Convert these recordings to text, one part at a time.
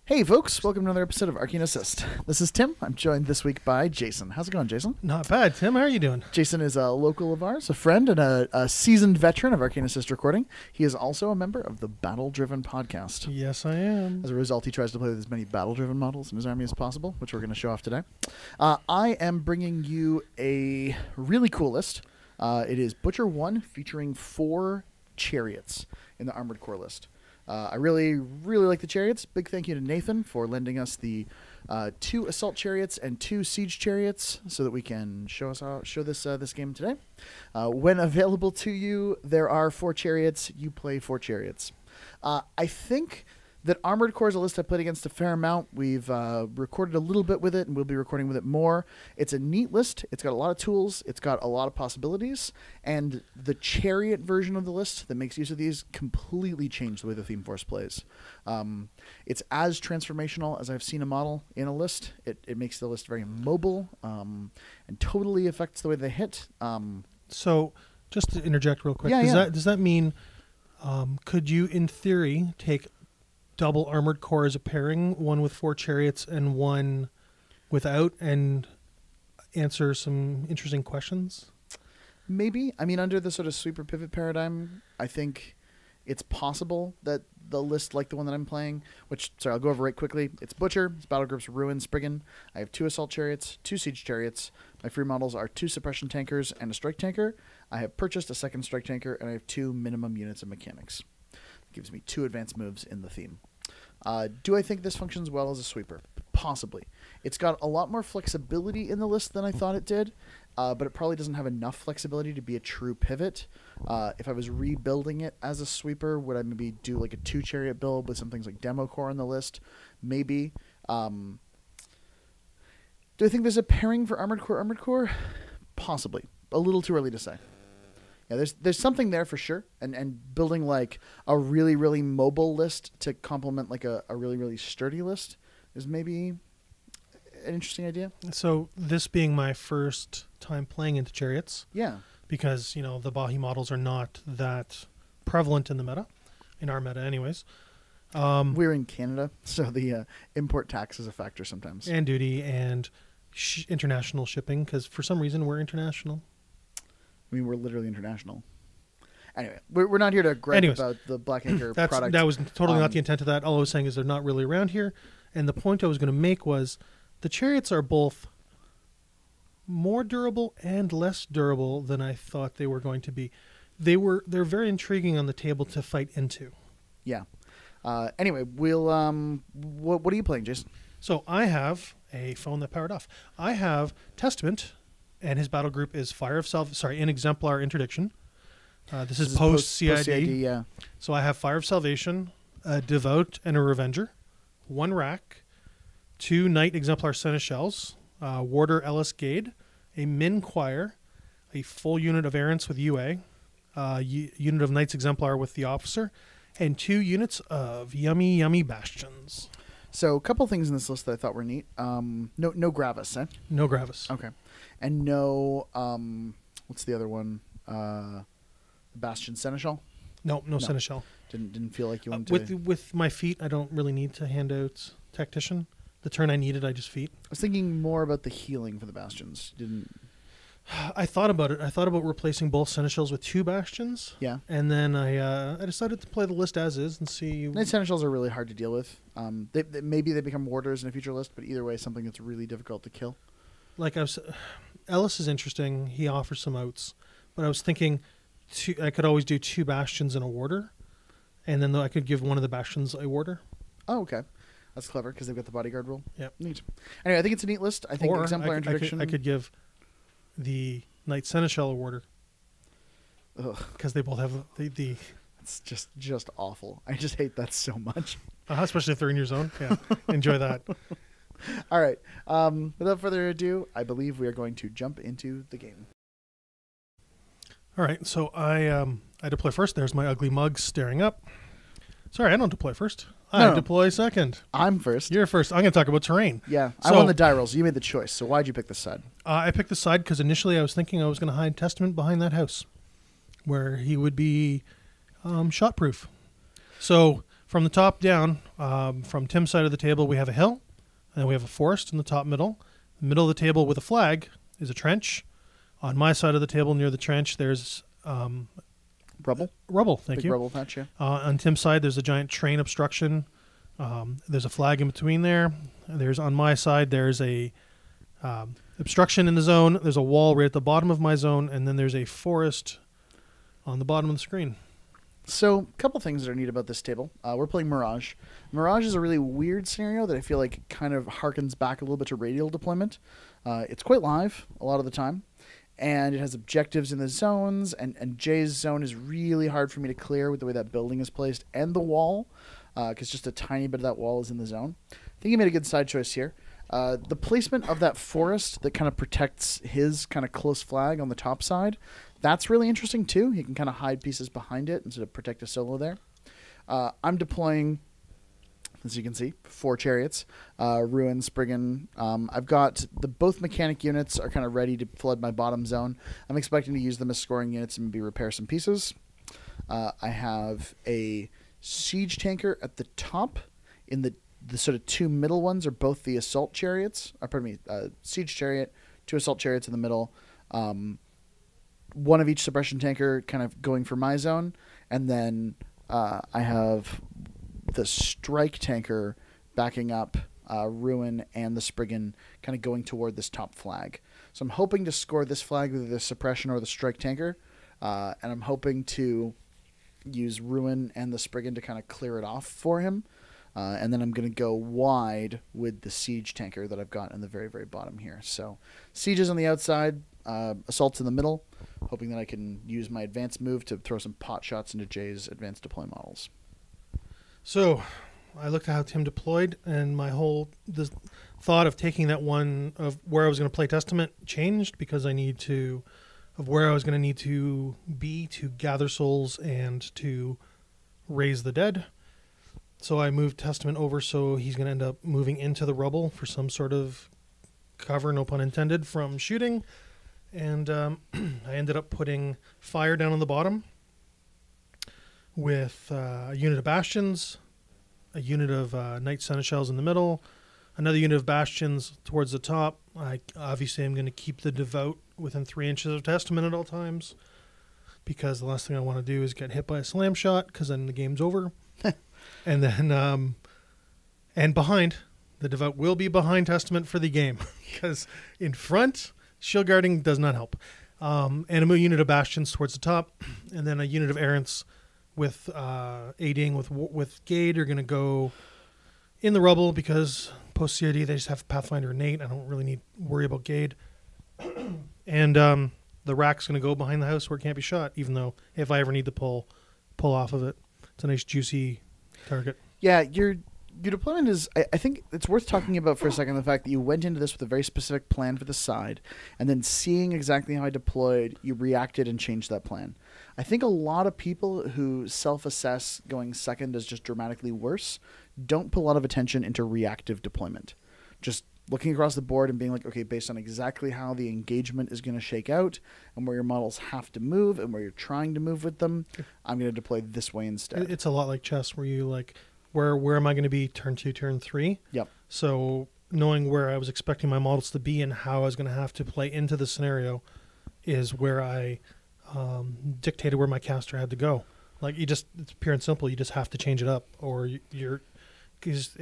Hey folks, welcome to another episode of Arcane Assist. This is Tim. I'm joined this week by Jason. How's it going, Jason? Not bad. Tim, how are you doing? Jason is a local of ours, a friend, and a seasoned veteran of Arcane Assist recording. He is also a member of the Battle-Driven podcast. Yes, I am. As a result, he tries to play with as many battle-driven models in his army as possible, which we're going to show off today. I am bringing you a really cool list. It is Butcher1 featuring 4 chariots in the Armored Core list. I really like the chariots. Big thank you to Nathan for lending us the 2 assault chariots and 2 siege chariots so that we can show this game today. When available to you, there are 4 chariots. You play 4 chariots. I think that Armored Core is a list I played against a fair amount. We've recorded a little bit with it, and we'll be recording with it more. It's a neat list. It's got a lot of tools. It's got a lot of possibilities. And the Chariot version of the list that makes use of these completely changed the way the Theme Force plays. It's as transformational as I've seen a model in a list. It makes the list very mobile and totally affects the way they hit. So, just to interject real quick, does that mean, could you, in theory, take double Armored Core as a pairing, one with 4 chariots and one without, and answer some interesting questions? Maybe. I mean, under the sort of sweeper pivot paradigm, I think it's possible that the list like the one that I'm playing, which, sorry, I'll go over right quickly. It's Butcher, it's Battlegroup's Ruin, Spriggan. I have 2 assault chariots, 2 siege chariots. My free models are 2 suppression tankers and a strike tanker. I have purchased a second strike tanker, and I have 2 minimum units of mechanics. It gives me 2 advanced moves in the theme. Do I think this functions well as a sweeper? Possibly. It's got a lot more flexibility in the list than I thought it did, but it probably doesn't have enough flexibility to be a true pivot. If I was rebuilding it as a sweeper, would I maybe do like a 2 chariot build with some things like Demo Core on the list? Maybe. Do I think there's a pairing for Armored Core? Possibly. A little too early to say. Yeah, there's something there for sure, and building like a really mobile list to complement like a really sturdy list is maybe an interesting idea. So this being my first time playing into chariots, because the Bahi models are not that prevalent in the meta, in our meta anyways. We're in Canada, so the import tax is a factor sometimes, and duty and international shipping, because for some reason we're international. I mean, we're literally international. Anyway, we're not here to gripe about the Black Anchor product. That was totally not the intent of that. All I was saying is they're not really around here. And the point I was going to make was the chariots are both more durable and less durable than I thought they were going to be. They're very intriguing on the table to fight into. Yeah. Anyway, we'll what are you playing, Jason? So I have a phone that powered off. I have Testament. And his battle group is in Exemplar Interdiction. This is post-CID. Yeah. So I have Fire of Salvation, a Devout, and a Revenger, 1 Wrack, 2 Knight Exemplar Seneschals, Warder Elias Gade, a Min Choir, a full unit of Errants with UA, unit of Knights Exemplar with the Officer, and 2 units of Yummy Bastions. So a couple things in this list that I thought were neat. No Gravis, eh? No Gravis. Okay. And no, what's the other one? Bastion Seneschal? No Seneschal. Didn't feel like you wanted to... With my feet, I don't really need to hand out Tactician. The turn I needed, I just feet. I was thinking more about the healing for the Bastions. I thought about it. I thought about replacing both Seneschals with 2 Bastions. Yeah. And then I decided to play the list as is and see... Knight Seneschals are really hard to deal with. Maybe they become warders in a future list, but either way, something that's really difficult to kill. Like Ellis is interesting. He offers some outs. But I was thinking I could always do 2 Bastions and a warder. And then I could give one of the Bastions a warder. Oh, okay. That's clever because they've got the bodyguard rule. Yep. Neat. Anyway, I think it's a neat list. I think Exemplar Interdiction... I could give the Knight Seneschal a warder. Because they both have the... It's just awful. I just hate that so much. Especially if they're in your zone. Yeah. Enjoy that. All right. Without further ado, I believe we are going to jump into the game. All right. So I deploy first. There's my ugly mug staring up. Sorry, I don't deploy first. I deploy second. I'm first. You're first. I'm going to talk about terrain. Yeah. I won the die rolls. You made the choice. So why'd you pick this side? I picked this side because initially I was thinking I was going to hide Testament behind that house where he would be shot-proof. So from the top down, from Tim's side of the table, we have a hill, and then we have a forest in the top middle. The middle of the table with a flag is a trench. On my side of the table near the trench, there's Rubble? Rubble, thank Big you. rubble patch, yeah. On Tim's side, there's a giant train obstruction. There's a flag in between there. On my side, there's a obstruction in the zone. There's a wall right at the bottom of my zone, and then there's a forest on the bottom of the screen. So, a couple things that are neat about this table. We're playing Mirage. Mirage is a really weird scenario that I feel like kind of harkens back a little bit to radial deployment. It's quite live a lot of the time, and it has objectives in the zones, and Jay's zone is really hard for me to clear with the way that building is placed, and the wall, because just a tiny bit of that wall is in the zone. I think he made a good side choice here. The placement of that forest that kind of protects his kind of close flag on the top side, that's really interesting too. He can kind of hide pieces behind it and sort of protect a solo there. I'm deploying, as you can see, 4 chariots, Ruin, Spriggan. I've got both mechanic units are kind of ready to flood my bottom zone. I'm expecting to use them as scoring units and maybe repair some pieces. I have a siege tanker at the top. In the sort of 2 middle ones are both the assault chariots. Siege chariot, 2 assault chariots in the middle. One of each suppression tanker kind of going for my zone. And then I have the strike tanker backing up Ruin and the Spriggan kind of going toward this top flag. So I'm hoping to score this flag with the suppression or the strike tanker. And I'm hoping to use Ruin and the Spriggan to kind of clear it off for him. And then I'm going to go wide with the siege tanker that I've got in the very, very bottom here. So sieges on the outside, assaults in the middle, hoping that I can use my advanced move to throw some pot shots into Jay's advanced deploy models. So I looked at how Tim deployed, and my whole thought of taking that one of where I was going to play Testament changed because I need to, of where I was going to need to be to gather souls and to raise the dead. So I moved Testament over, so he's going to end up moving into the rubble for some sort of cover, no pun intended, from shooting. And I ended up putting fire down on the bottom with a unit of Bastions, a unit of Knight Seneschals in the middle, another unit of Bastions towards the top. Obviously, I'm going to keep the Devout within 3 inches of Testament at all times because the last thing I want to do is get hit by a slam shot because then the game's over. And then, and behind, the Devout will be behind Testament for the game because in front, shield guarding does not help. And a unit of Bastions towards the top, and then a unit of Errants with aiding with Gade are going to go in the rubble because post CID they just have Pathfinder innate. I don't really need worry about Gade. And the Wrack's going to go behind the house where it can't be shot, even though if I ever need to pull off of it, it's a nice juicy target. Yeah, your deployment is, I think it's worth talking about for a second, the fact that you went into this with a very specific plan for the side, and then seeing exactly how I deployed, you reacted and changed that plan. I think a lot of people who self-assess going second as just dramatically worse don't put a lot of attention into reactive deployment. Just looking across the board and being like, okay, based on exactly how the engagement is going to shake out and where your models have to move and where you're trying to move with them, I'm going to deploy this way instead. It's a lot like chess where you like, where am I going to be turn 2, turn 3? Yep. So knowing where I was expecting my models to be and how I was going to have to play into the scenario is where I dictated where my caster had to go. Like it's pure and simple. You just have to change it up or because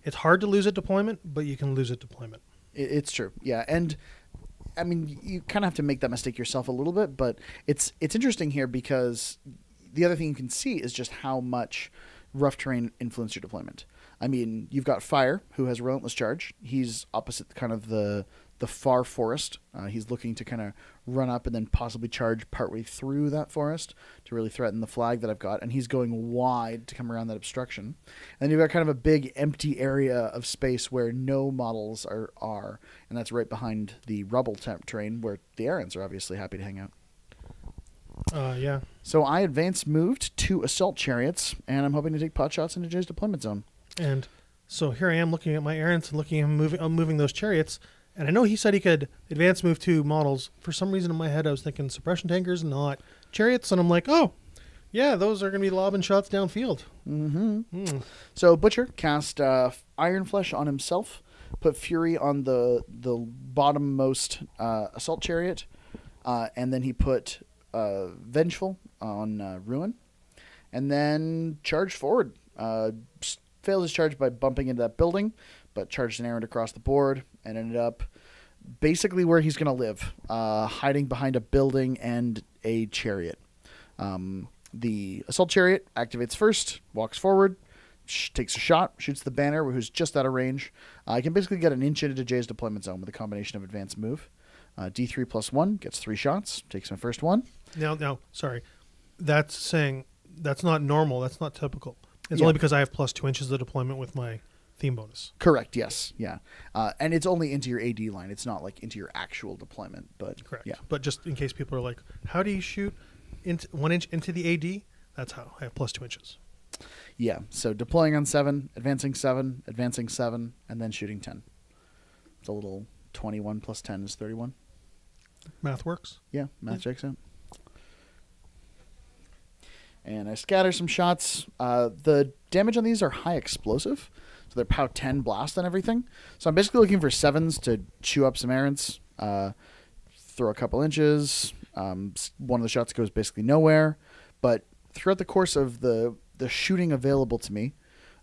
it's hard to lose at deployment, but you can lose at deployment. It's true. Yeah. And I mean, you kind of have to make that mistake yourself a little bit, but it's interesting here because the other thing you can see is just how much rough terrain influenced your deployment. I mean, you've got Fire, who has Relentless Charge. He's opposite kind of the far forest. He's looking to kind of run up and then possibly charge partway through that forest to really threaten the flag that I've got. And he's going wide to come around that obstruction. And you've got kind of a big empty area of space where no models are. And that's right behind the rubble terrain where the Errants are obviously happy to hang out. Yeah. So I advance moved 2 assault chariots, and I'm hoping to take pot shots into Jay's deployment zone. And so here I am looking at my Errants and looking at him moving those chariots. And I know he said he could advance move 2 models. For some reason in my head I was thinking suppression tankers, not chariots. And I'm like, oh, Yeah, those are going to be lobbing shots downfield. Mm-hmm. So Butcher cast Iron Flesh on himself, put Fury on the bottommost Assault Chariot, and then he put Vengeful on Ruin, and then charged forward. Failed his charge by bumping into that building, but charged an errant across the board and ended up basically where he's going to live, hiding behind a building and a chariot. The Assault Chariot activates first, walks forward, takes a shot, shoots the banner, who's just out of range. I can basically get an inch into Jay's deployment zone with a combination of advanced move. D3 plus 1 gets 3 shots, takes my first one. Now, sorry. That's saying that's not normal. That's not typical. It's only because I have plus 2 inches of deployment with my theme bonus. Correct, yes. Yeah. And it's only into your AD line. It's not like into your actual deployment. But correct. Yeah. But just in case people are like, how do you shoot 1 inch into the AD? That's how. I have plus 2 inches. Yeah. So deploying on 7, advancing 7, advancing 7, and then shooting 10. It's a little 21 plus 10 is 31. Math works. Yeah, math checks out. And I scatter some shots. The damage on these are high explosive. So they're POW 10 blast and everything. So I'm basically looking for 7s to chew up some errants. Throw a couple inches. One of the shots goes basically nowhere. But throughout the course of the shooting available to me,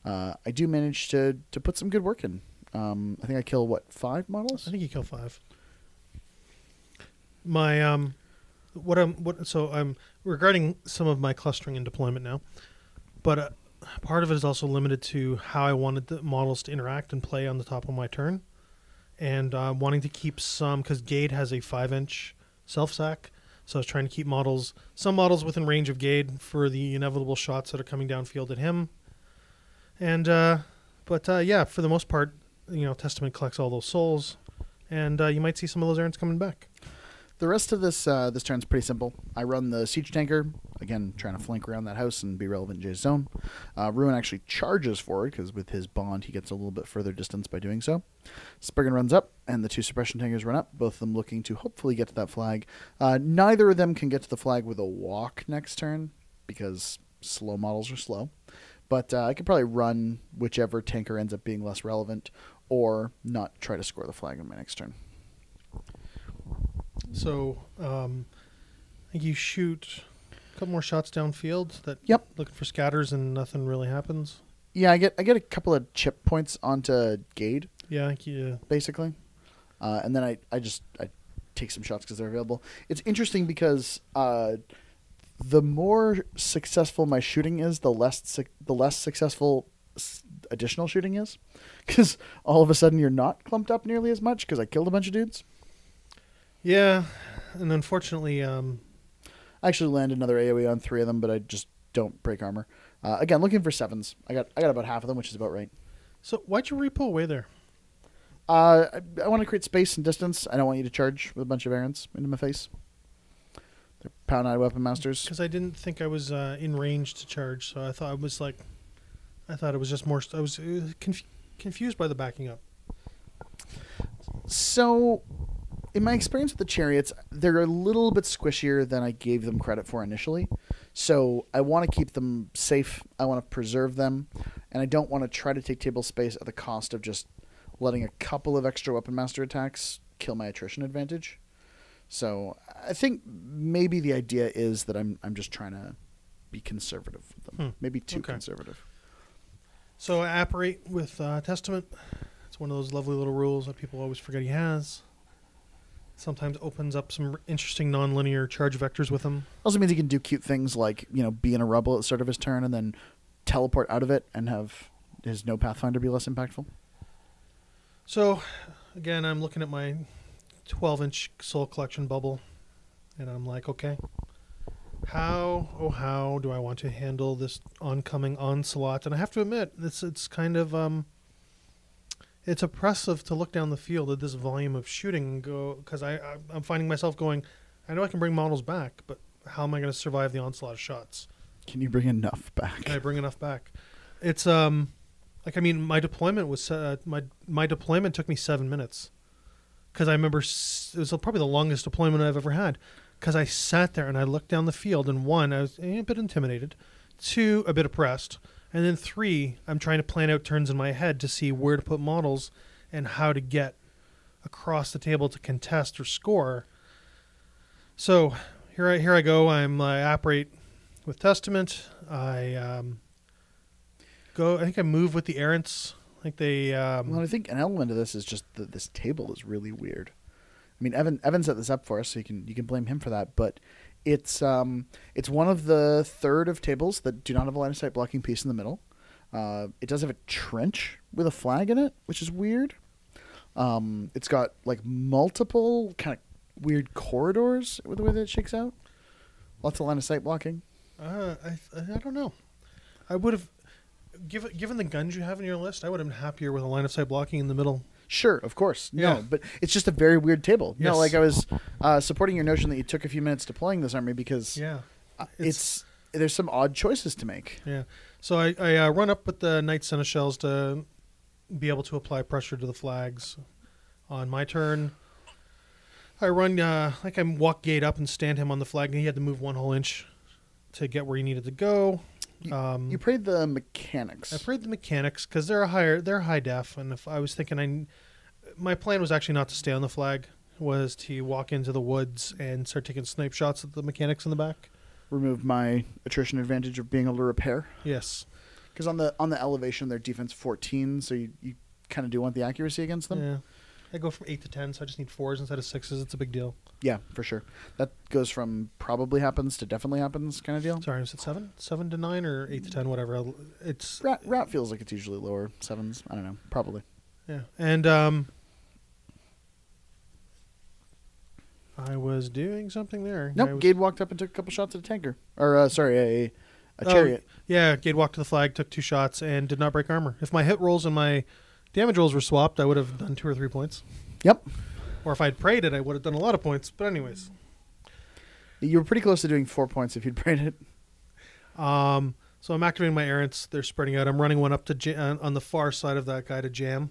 I do manage to put some good work in. I think I kill, 5 models? I think you kill 5. My I'm regarding some of my clustering and deployment now, but part of it is also limited to how I wanted the models to interact and play on the top of my turn, and wanting to keep some, because Gade has a 5-inch self-sack, so I was trying to keep some models within range of Gade for the inevitable shots that are coming downfield at him, and yeah, for the most part, Testament collects all those souls, and you might see some of those errands coming back. The rest of this turn's pretty simple. I run the Siege Tanker, again, trying to flank around that house and be relevant in Jay's zone. Ruin actually charges forward, because with his bond, he gets a little bit further distance by doing so. Spriggan runs up, and the 2 Suppression Tankers run up, both of them looking to hopefully get to that flag. Neither of them can get to the flag with a walk next turn, because slow models are slow. But I could probably run whichever tanker ends up being less relevant, or not try to score the flag on my next turn. So, I think you shoot a couple more shots downfield. Yep. Looking for scatters and nothing really happens. Yeah, I get a couple of chip points onto Gade. Yeah, basically, and then I take some shots because they're available. It's interesting because the more successful my shooting is, the less successful additional shooting is, because all of a sudden you're not clumped up nearly as much because I killed a bunch of dudes. Yeah, and unfortunately, I actually land another AoE on 3 of them, but I just don't break armor. Again, looking for 7s. I got about half of them, which is about right. So why'd you repo away there? I want to create space and distance. I don't want you to charge with a bunch of errants into my face. They're POW 9 weapon masters. Because I didn't think I was in range to charge, so I thought it was just more. I was confused by the backing up. So, in my experience with the chariots, they're a little bit squishier than I gave them credit for initially. So I want to keep them safe. I want to preserve them. And I don't want to try to take table space at the cost of just letting a couple of extra weapon master attacks kill my attrition advantage. So I think maybe the idea is that I'm just trying to be conservative with them. Maybe too conservative. So I apparate with Testament. It's one of those lovely little rules that people always forget he has. Sometimes opens up some interesting non-linear charge vectors with him. Also means he can do cute things like, be in a rubble at the start of his turn and then teleport out of it and have his no Pathfinder be less impactful. So, again, I'm looking at my 12-inch Soul Collection bubble, and I'm like, okay, how do I want to handle this oncoming onslaught? And I have to admit, it's kind of it's oppressive to look down the field at this volume of shooting and go, because I'm finding myself going, I know I can bring models back, but how am I going to survive the onslaught of shots? Can you bring enough back? Can I bring enough back? It's my deployment was my deployment took me 7 minutes, because I remember it was probably the longest deployment I've ever had. because I sat there and I looked down the field, and 1, I was a bit intimidated, 2, a bit oppressed, and then 3, I'm trying to plan out turns in my head to see where to put models and how to get across the table to contest or score. So here I go. I operate with Testament. I think I move with the Errants. Like they. Well, I think an element of this is just that this table is really weird. I mean, Evan set this up for us, so you can blame him for that. But it's one of the third of tables that do not have a line of sight blocking piece in the middle. It does have a trench with a flag in it, which is weird. It's got like multiple kind of weird corridors with the way that it shakes out. Lots of line of sight blocking. I don't know. I would have given the guns you have in your list. I would have been happier with a line of sight blocking in the middle. Sure, of course. Yeah. No, but it's just a very weird table. Yes. No, like I was supporting your notion that you took a few minutes deploying this army because there's some odd choices to make. Yeah. So I run up with the Knight Seneschals to be able to apply pressure to the flags. On my turn, I run I walk Gade up and stand him on the flag, and he had to move 1 whole inch to get where he needed to go. You prayed the mechanics. I prayed the mechanics because they're high def, and if I was thinking, my plan was actually not to stay on the flag, was to walk into the woods and start taking snipe shots at the mechanics in the back. Remove my attrition advantage of being able to repair. Yes, because on the elevation they're defense 14, so you kind of do want the accuracy against them. Yeah, I go from 8 to 10, so I just need 4s instead of 6s. It's a big deal. Yeah, for sure. That goes from probably happens to definitely happens kind of deal. Sorry, was it 7? 7 to 9 or 8 to 10, whatever. It's rat feels like it's usually lower 7s. I don't know, probably. Yeah, and I was doing something there. Nope, Gade walked up and took a couple shots at a tanker. Or, a chariot. Yeah, Gade walked to the flag, took 2 shots, and did not break armor. If my hit rolls and my damage rolls were swapped, I would have done 2 or 3 points. Yep. Or if I'd prayed it, I would have done a lot of points. But anyways. You were pretty close to doing 4 points if you'd prayed it. So I'm activating my Errants. They're spreading out. I'm running one up to on the far side of that guy to jam.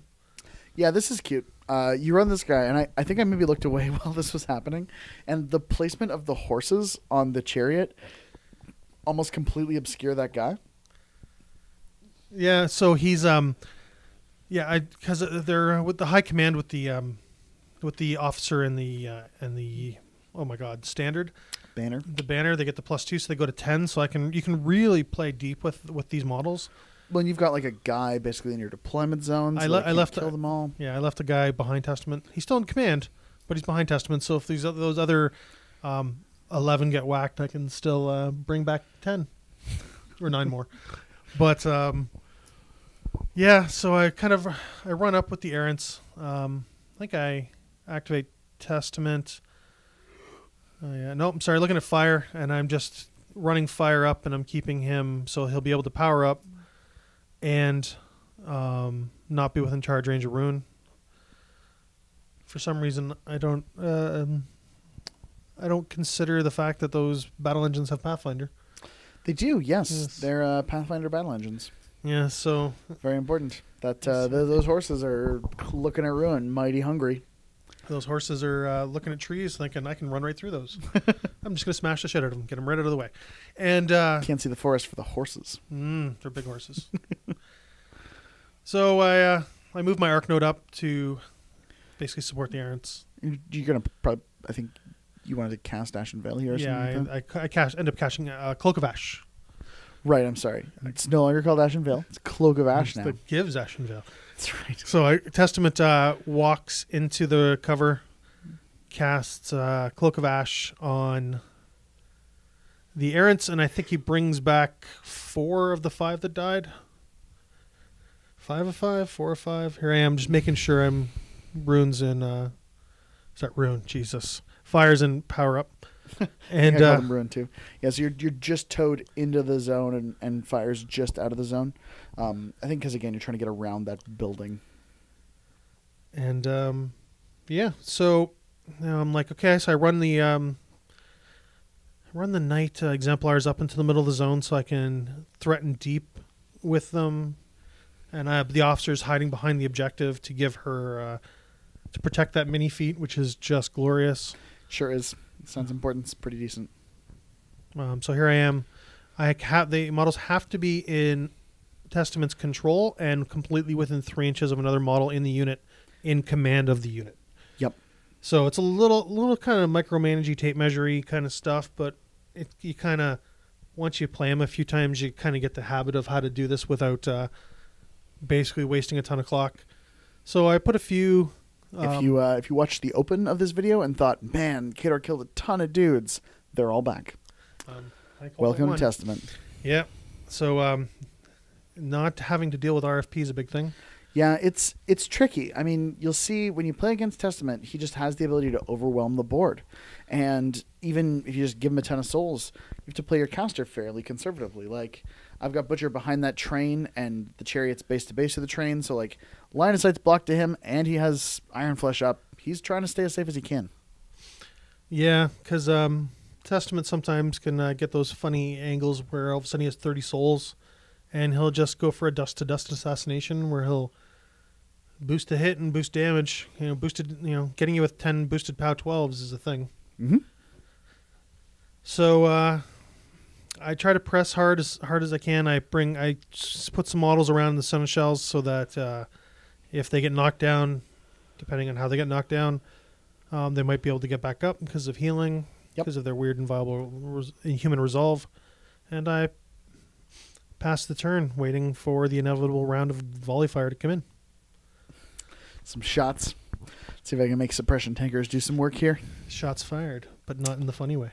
Yeah, this is cute. You run this guy, and I think I maybe looked away while this was happening, and the placement of the horses on the chariot almost completely obscure that guy. Yeah, so he's because they're with the high command with the officer and the oh my god, standard banner. The banner, they get the +2, so they go to 10. So you can really play deep with these models. Well, you've got like a guy basically in your deployment zone. So I left kill them all. Yeah, I left a guy behind Testament. He's still in command, but he's behind Testament. So if those other 11 get whacked, I can still bring back 10 or 9 more. But yeah, so I run up with the Errants. I think I activate Testament. I'm sorry, looking at fire, and I'm just running fire up, and I'm keeping him so he'll be able to power up and not be within charge range of Rune. For some reason, I don't consider the fact that those battle engines have Pathfinder. They do, yes. They're Pathfinder battle engines. Yeah, so very important. That those horses are looking at Ruin, mighty hungry. Those horses are looking at trees, thinking I can run right through those. I'm just gonna smash the shit out of them, get them right out of the way. And can't see the forest for the horses. They're big horses. So I moved my arc node up to basically support the Errants. You're gonna probably, I think you wanted to cast Ashen Veil here. Or something like that? I end up casting Cloak of Ash. Right, I'm sorry. It's no longer called Ashen Veil. It's Cloak of Ash now. That gives Ashen Veil. That's right. So Testament walks into the cover, casts Cloak of Ash on the Errants, and I think he brings back 4 of the 5 that died. 5 of 5, 4 of 5. Here I am, just making sure I'm runes in. Is that rune? Jesus, fires in power up. And I call them ruin too. Yeah, so you're just towed into the zone and fires just out of the zone. I think because again you're trying to get around that building. And yeah, so now I'm like, okay, so I run the Knight Exemplars up into the middle of the zone so I can threaten deep with them, and I have the officers hiding behind the objective to give her to protect that mini feat, which is just glorious. Sure is. Sense importance pretty decent. So here I am. The models have to be in Testament's control and completely within 3 inches of another model in the unit, in command of the unit. Yep. So it's a little kind of micromanagey, tape measury kind of stuff, but you kind of, once you play them a few times, you kind of get the habit of how to do this without basically wasting a ton of clock. So I put a few. If you watched the open of this video and thought, man, KHADOR killed a ton of dudes, they're all back. Welcome to Testament. Yeah. So not having to deal with RFP is a big thing. Yeah, it's tricky. I mean, you'll see when you play against Testament, he just has the ability to overwhelm the board. And even if you just give him a ton of souls, you have to play your caster fairly conservatively. Like, I've got Butcher behind that train, and the Chariot's base to base of the train, so like line of sight's blocked to him, and he has Iron Flesh up. He's trying to stay as safe as he can. Yeah, because Testament sometimes can get those funny angles where all of a sudden he has 30 souls, and he'll just go for a dust-to-dust assassination where he'll boost a hit and boost damage. Getting you with 10 boosted POW 12s is a thing. Mm-hmm. So I try to press hard as I can. I put some models around the Seneschals so that if they get knocked down, depending on how they get knocked down, they might be able to get back up because of healing, because of their weird inhuman resolve. And I pass the turn, waiting for the inevitable round of volley fire to come in. Some shots. See if I can make suppression tankers do some work here. Shots fired, but not in the funny way.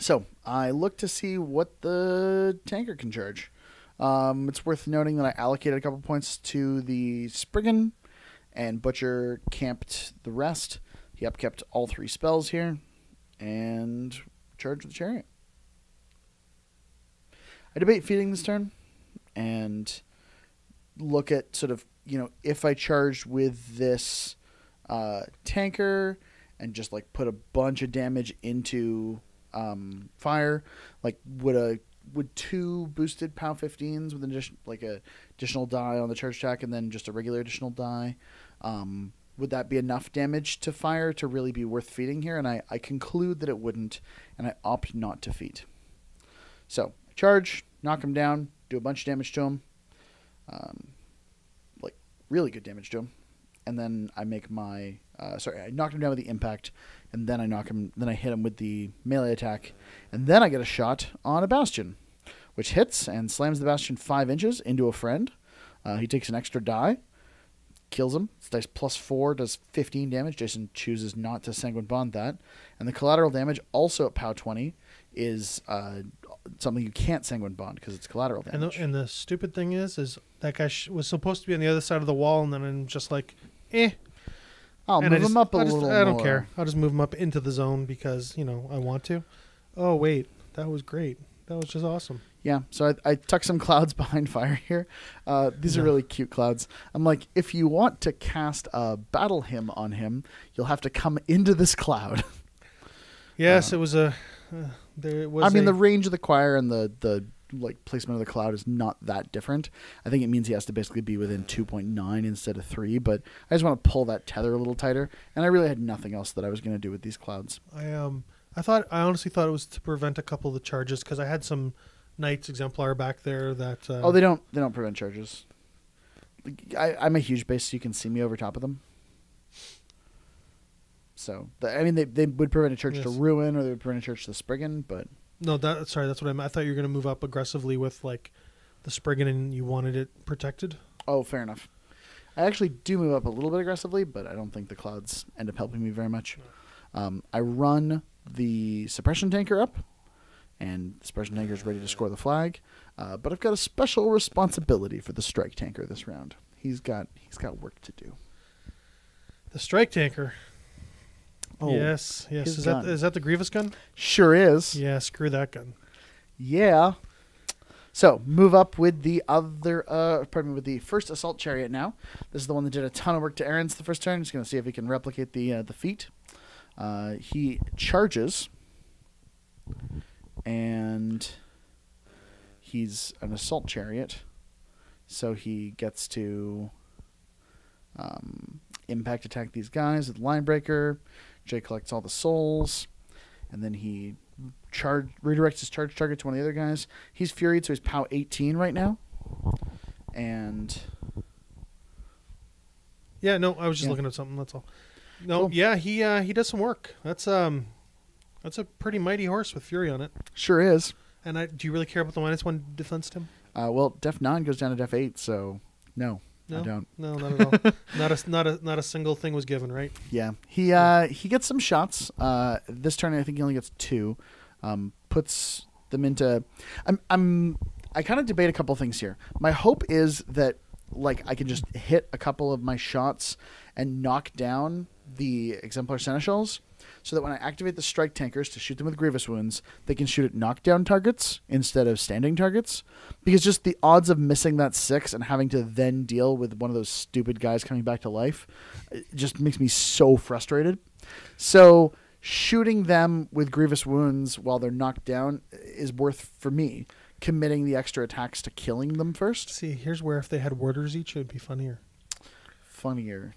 So I look to see what the tanker can charge. It's worth noting that I allocated a couple points to the Spriggan, and Butcher camped the rest. He upkept all 3 spells here, and charged the Chariot. I debate feeding this turn, and look at sort of, if I charged with this tanker and just like put a bunch of damage into fire, like would 2 boosted POW 15s with an additional die on the charge attack and then just a regular additional die, would that be enough damage to fire to really be worth feeding here? And I conclude that it wouldn't, and I opt not to feed. So charge, knock him down, do a bunch of damage to him, like really good damage to him, and then I make my I knocked him down with the impact, and then I hit him with the melee attack, and then I get a shot on a Bastion, which hits and slams the Bastion 5 inches into a friend. He takes an extra die, kills him. It's dice +4, does 15 damage. Jason chooses not to Sanguine Bond that, and the collateral damage also at POW 20 is something you can't Sanguine Bond because it's collateral damage. And the stupid thing is that guy was supposed to be on the other side of the wall, and then I'm just like, I'll move him up a little more. I don't care. I'll just move him up into the zone because, I want to. Oh, wait. That was great. That was just awesome. Yeah, so I tuck some clouds behind fire here. These are really cute clouds. I'm like, if you want to cast a battle hymn on him, you'll have to come into this cloud. Yes, it was a... the range of the choir and the placement of the cloud is not that different. I think it means he has to basically be within 2.9 instead of 3, but I just want to pull that tether a little tighter, and I really had nothing else that I was going to do with these clouds. I honestly thought it was to prevent a couple of the charges because I had some Knights Exemplar back there that... they don't prevent charges. I'm a huge base, so you can see me over top of them. So, they would prevent a church to ruin, or they would prevent a church to Spriggan, but... No, that's what I meant. I thought you were going to move up aggressively with, like, the Spriggan and you wanted it protected. Oh, fair enough. I actually do move up a little bit aggressively, but I don't think the clouds end up helping me very much. No. I run the suppression tanker up, and the suppression tanker is ready to score the flag, but I've got a special responsibility for the strike tanker this round. He's got work to do. The strike tanker... Oh, yes. Is that the Grievous gun? Sure is. Yeah, screw that gun. Yeah. So move up with the with the first assault chariot now. This is the one that did a ton of work to Errants the first turn. Just going to see if he can replicate the feat. He charges, and he's an assault chariot, so he gets to impact attack these guys with Line Breaker. Jay collects all the souls, and then he redirects his charge target to one of the other guys. He's Furied, so he's POW 18 right now. And yeah, no, I was just looking at something. That's all. No, cool. Yeah, he does some work. That's a pretty mighty horse with Fury on it. Sure is. And do you really care about the -1 defense, Tim? Well, Def 9 goes down to Def 8, so no, I don't. No, not at all. not a single thing was given, right? Yeah, he gets some shots. This turn, I think he only gets 2. Puts them into. I kind of debate a couple things here. My hope is that I can just hit a couple of my shots and knock down the Exemplar Seneschals, so that when I activate the strike tankers to shoot them with Grievous Wounds, they can shoot at knockdown targets instead of standing targets. Because just the odds of missing that 6 and having to then deal with one of those stupid guys coming back to life just makes me so frustrated. So shooting them with Grievous Wounds while they're knocked down is worth, for me, committing the extra attacks to killing them first. See, here's where if they had warders each, it would be funnier. Funnier.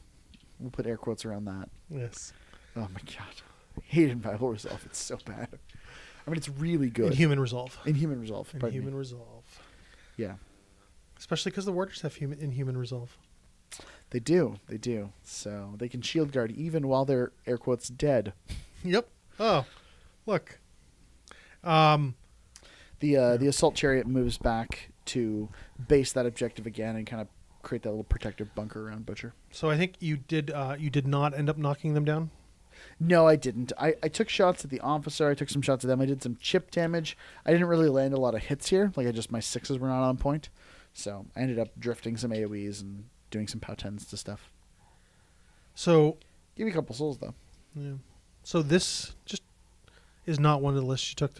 We'll put air quotes around that. Yes. Oh my god. Hated Battle Resolve. It's so bad. I mean, it's really good. Inhuman Resolve. Inhuman Resolve. Inhuman Resolve. Yeah. Especially because the warders have Inhuman Resolve. They do. They do. So they can shield guard even while they're, air quotes, dead. Yep. Oh, look. The Assault Chariot moves back to base that objective again and kind of create that little protective bunker around Butcher. So I think you did not end up knocking them down? No, I didn't. I took shots at the officer. I took some shots at them. I did some chip damage. I didn't really land a lot of hits here. My 6s were not on point. So I ended up drifting some AoEs and doing some POW 10s to stuff. So give me a couple souls, though. Yeah. So this just is not one of the lists you took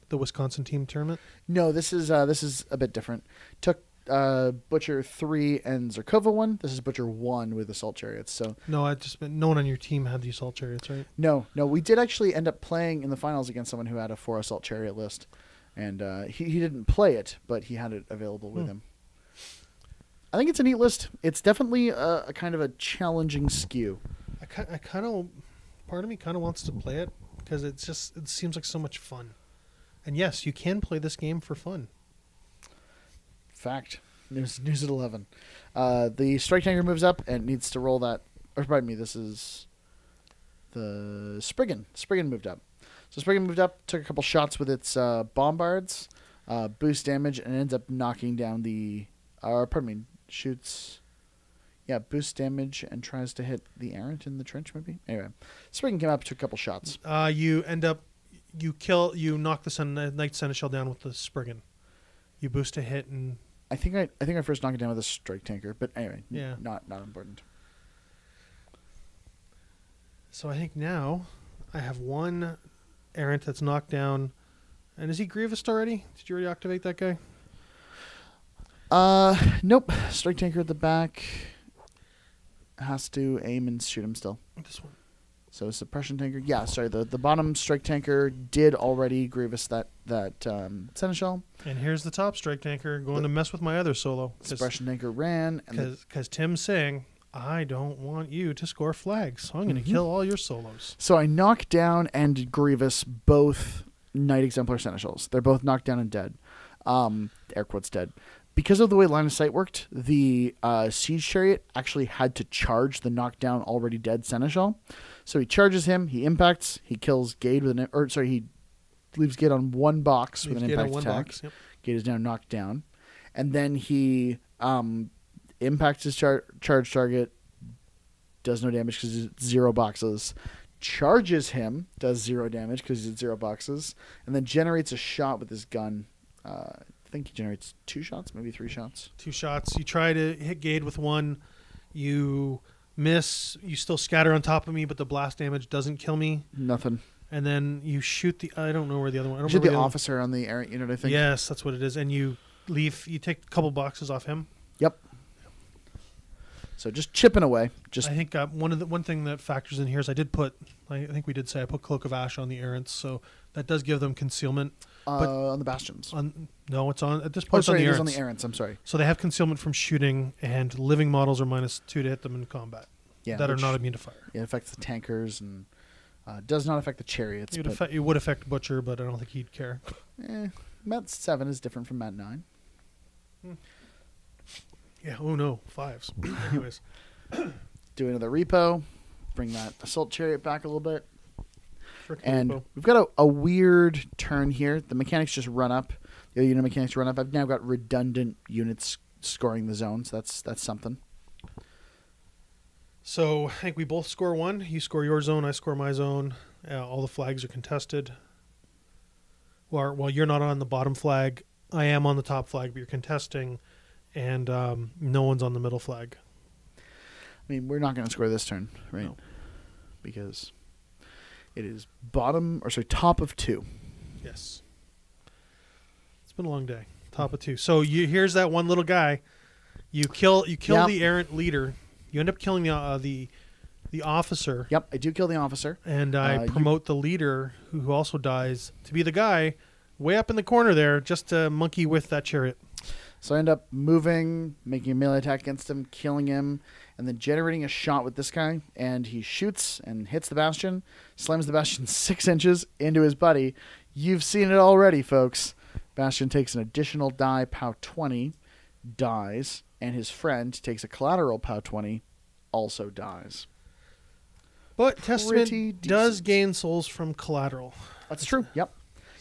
the Wisconsin team tournament? No, this is a bit different. Took Butcher 3 and Zerkova 1. This is Butcher 1 with Assault Chariots. So no, no one on your team had the Assault Chariots, right? No. We did actually end up playing in the finals against someone who had a 4 Assault Chariot list, and he didn't play it, but he had it available with him. I think it's a neat list. It's definitely a kind of a challenging skew. Part of me kind of wants to play it because it seems like so much fun. And yes, you can play this game for fun. Fact. News at 11. The Strike Tanker moves up and needs to roll that. Or pardon me, this is the Spriggan. Spriggan moved up. So Spriggan moved up, took a couple shots with its bombards, boost damage, and ends up knocking down the... shoots... Yeah, boost damage and tries to hit the Errant in the trench, maybe? Anyway, Spriggan came up, took a couple shots. You knock the Knight Seneschal down with the Spriggan. You boost a hit and... I think I first knocked it down with a Strike Tanker, but anyway, yeah, not important. So I think now I have one Errant that's knocked down. And is he Grievous already? Did you already activate that guy? Nope. Strike Tanker at the back has to aim and shoot him still. This one. So Suppression Tanker. Yeah, sorry. The bottom Strike Tanker did already Grievous that Seneschal. And here's the top Strike Tanker going to mess with my other solo. Suppression Tanker ran. Because Tim's saying, I don't want you to score flags, so I'm going to kill all your solos. So I knocked down and Grievous both Knight Exemplar Seneschals. They're both knocked down and dead. Air quotes dead. Because of the way line of sight worked, the Siege Chariot actually had to charge the knockdown already dead Seneschal. So he charges him, he impacts, he kills Gade with he leaves Gade on one box with an impact attack. Box, yep. Gade is now knocked down. And then he impacts his charge target, does no damage because he's at 0 boxes. Charges him, does 0 damage because he's at 0 boxes. And then generates a shot with his gun. I think he generates 2 shots, maybe 3 shots. 2 shots. You try to hit Gade with 1. You miss. You still scatter on top of me, but the blast damage doesn't kill me. Nothing. And then you shoot the... I don't know where the other one... You shoot the officer on the Errant unit, I think. Yes, that's what it is. And you leave... You take a couple boxes off him. Yep. So just chipping away. I think one thing that factors in here is I think we did say I put Cloak of Ash on the Errants, so that does give them concealment. On the Bastions. No, it's on at this point. Sorry, it is on the Errants. I'm sorry. So they have concealment from shooting, and living models are -2 to hit them in combat. that are not immune to fire. It affects the tankers and does not affect the chariots. It would affect Butcher, but I don't think he'd care. Mat 7 is different from Mat 9. Yeah, oh no, 5s. Anyways. Do another repo. Bring that assault chariot back a little bit. And we've got a weird turn here. The mechanics just run up. The other unit mechanics run up. I've now got redundant units scoring the zone, so that's something. So I think we both score 1. You score your zone, I score my zone. All the flags are contested. While you're not on the bottom flag, I am on the top flag, but you're contesting, and no one's on the middle flag. I mean, we're not going to score this turn, right? No. Because it is top of 2. Yes. It's been a long day. Top of 2. So here's that one little guy. You kill the errant leader. You end up killing the officer. Yep, I do kill the officer. And I promote the leader, who also dies, to be the guy way up in the corner there, just to monkey with that chariot. So I end up moving, making a melee attack against him, killing him, and then generating a shot with this guy. And he shoots and hits the Bastion, slams the Bastion 6 inches into his buddy. You've seen it already, folks. Bastion takes an additional die, POW 20, dies, and his friend takes a collateral POW 20, also dies. But Testament does gain souls from collateral. That's true, yep.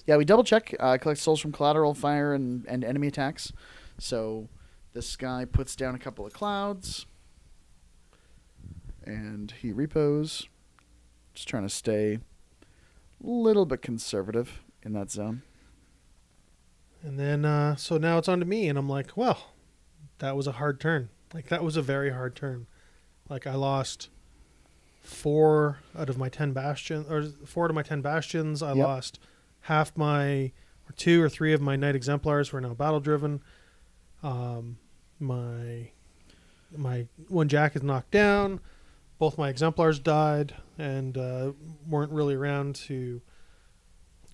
Yeah, we double check, collect souls from collateral, fire, and enemy attacks. So this guy puts down a couple of clouds, and he repos. Just trying to stay a little bit conservative in that zone. And then, so now it's on to me, and I'm like, well, that was a hard turn. Like, that was a very hard turn. Like, I lost 4 out of my 10 bastions, or 4 out of my 10 bastions. I lost half my, or 2 or 3 of my knight exemplars were now battle driven. My one jack is knocked down. Both my exemplars died and weren't really around to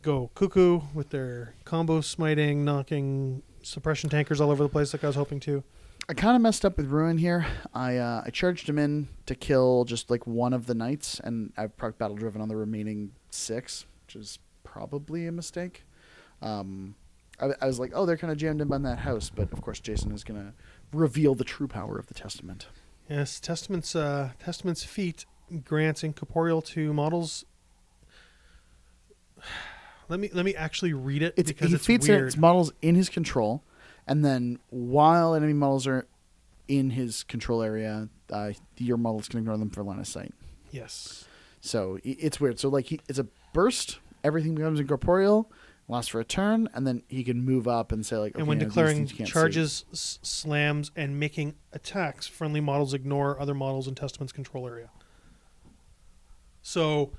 go cuckoo with their combo smiting, knocking suppression tankers all over the place like I was hoping to. I kind of messed up with Ruin here. I charged him in to kill just like one of the knights, and I proc battle driven on the remaining 6, which is probably a mistake. I was like, oh, they're kind of jammed in by that house, but of course Jason is going to reveal the true power of the Testament. Yes, Testament's feat grants incorporeal to models. Let me actually read it because it's feats weird. Its models in his control, and then while enemy models are in his control area, your models can ignore them for line of sight. Yes. So it's weird. So like it's a burst. Everything becomes incorporeal. Lasts for a turn, and then he can move up and say like, okay, and when declaring charges, slams, and making attacks, friendly models ignore other models in Testament's control area. So,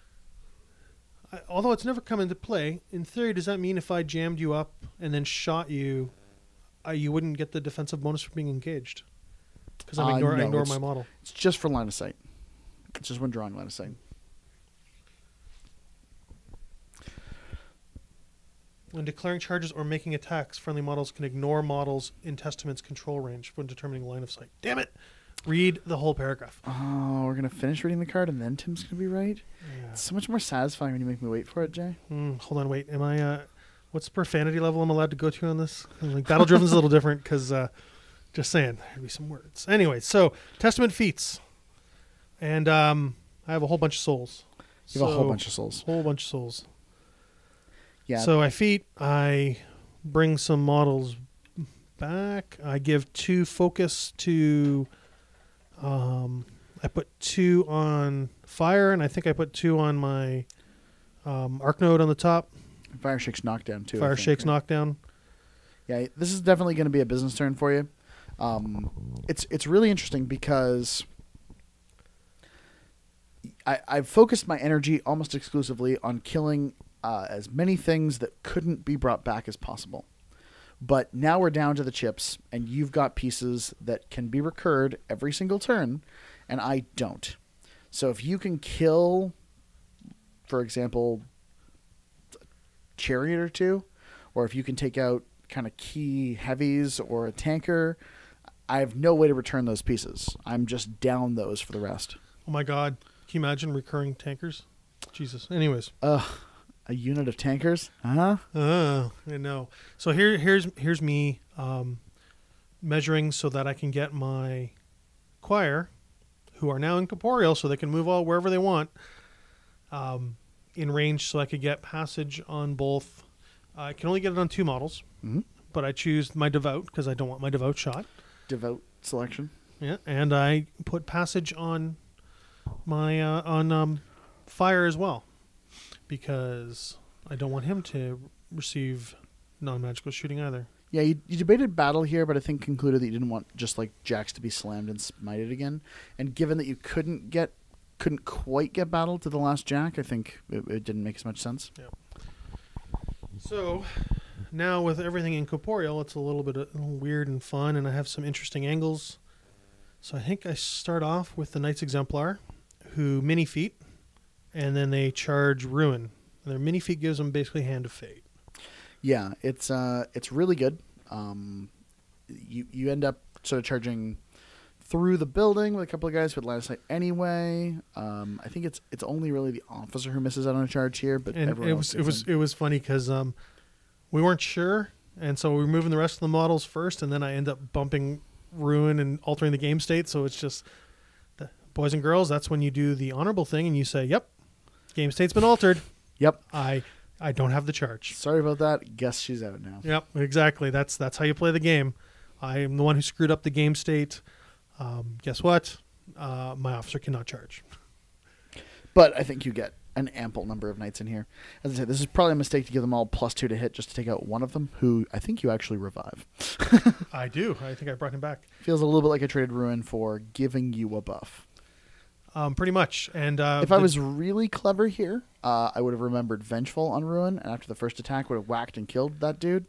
although it's never come into play, in theory, does that mean if I jammed you up and then shot you, you wouldn't get the defensive bonus for being engaged? Because I ignore my model. It's just for line of sight. It's just when drawing line of sight. When declaring charges or making attacks, friendly models can ignore models in Testament's control range when determining line of sight. Damn it! Read the whole paragraph. Oh, we're going to finish reading the card and then Tim's going to be right? Yeah. It's so much more satisfying when you make me wait for it, Jay. Hold on, wait. Am I... what's the profanity level I'm allowed to go to on this? Like, Battle Driven's a little different because... just saying, there'd be some words. Anyway, so Testament feats. And I have a whole bunch of souls. You have a whole bunch of souls. Whole bunch of souls. Yeah. So I bring some models back. I give 2 focus to... I put 2 on fire, and I think I put 2 on my arc node on the top. Fire Shake's knockdown, too. Fire Shake's knockdown. Yeah, this is definitely going to be a business turn for you. It's really interesting because I've focused my energy almost exclusively on killing as many things that couldn't be brought back as possible. But now we're down to the chips, and you've got pieces that can be recurred every single turn, and I don't. So if you can kill, for example, a Chariot or 2, or if you can take out kind of key heavies or a tanker, I have no way to return those pieces. I'm just down those for the rest. Oh my God. Can you imagine recurring tankers? Jesus. Anyways. A unit of tankers? Huh? I know. So here's me measuring so that I can get my choir, who are now incorporeal, so they can move all wherever they want, in range, so I could get passage on both. I can only get it on 2 models, but I choose my Devout because I don't want my Devout shot. Devout selection. Yeah, and I put passage on my fire as well because I don't want him to receive non-magical shooting either. Yeah, you debated battle here, but I think concluded that you didn't want just like jacks to be slammed and smited again. And given that you couldn't quite get battle to the last jack, I think it didn't make as much sense. Yeah. So now with everything incorporeal, it's a little bit weird and fun, and I have some interesting angles. So I think I start off with the Knights Exemplar, who mini feat, and then they charge Ruin. And their mini feat gives them basically Hand of Fate. Yeah, it's really good. You end up sort of charging through the building with a couple of guys with line of sight anyway. I think it's only really the officer who misses out on a charge here, but and everyone it was funny because we weren't sure, and so we were moving the rest of the models first, and then I end up bumping Ruin and altering the game state. So it's just, boys and girls, that's when you do the honorable thing and you say, "Yep, game state's been altered. Yep, I don't have the charge. Sorry about that. Guess she's out now." Yep, exactly. That's how you play the game. I am the one who screwed up the game state. Guess what? My officer cannot charge. But I think you get an ample number of knights in here. As I said, this is probably a mistake to give them all +2 to hit just to take out one of them, who I think you actually revive. I do. I think I brought him back. Feels a little bit like I traded Ruin for giving you a buff. Pretty much. And if I was really clever here, I would have remembered Vengeful on Ruin, and after the first attack would have whacked and killed that dude.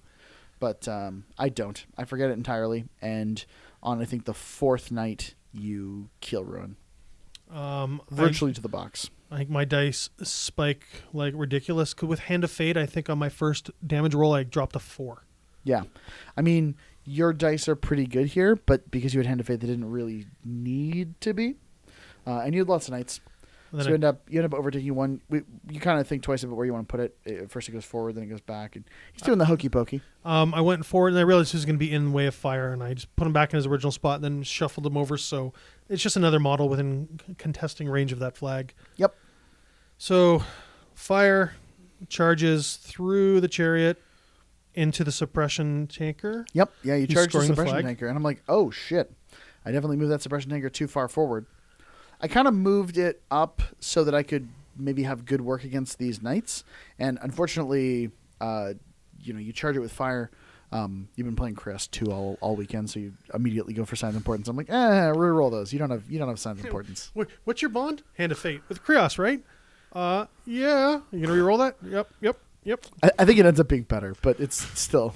But I don't. I forget it entirely. And on, I think, the 4th night, you kill Ruin. Virtually to the box. I think my dice spike like ridiculous. With Hand of Fate, I think on my first damage roll, I dropped a 4. Yeah. I mean, your dice are pretty good here, but because you had Hand of Fate, they didn't really need to be. And you had lots of knights. So you end up overtaking one. You kind of think twice about where you want to put it. First it goes forward, then it goes back. And he's doing the hokey pokey. I went forward, and I realized he was going to be in the way of fire, and I just put him back in his original spot, and then shuffled him over. So it's just another model within contesting range of that flag. Yep. So fire charges through the chariot into the suppression tanker. Yep. Yeah, you charge the suppression flag. tanker. And I'm like, oh, shit. I definitely moved that suppression tanker too far forward. I kind of moved it up so that I could maybe have good work against these knights. And unfortunately, you charge it with fire. You've been playing Chris too all weekend, so you immediately go for signs of importance. I'm like, reroll those. You don't have signs of importance. Wait, what's your bond? Hand of Fate with Krios, right? Yeah. You gonna reroll that? Yep. I think it ends up being better, but it's still.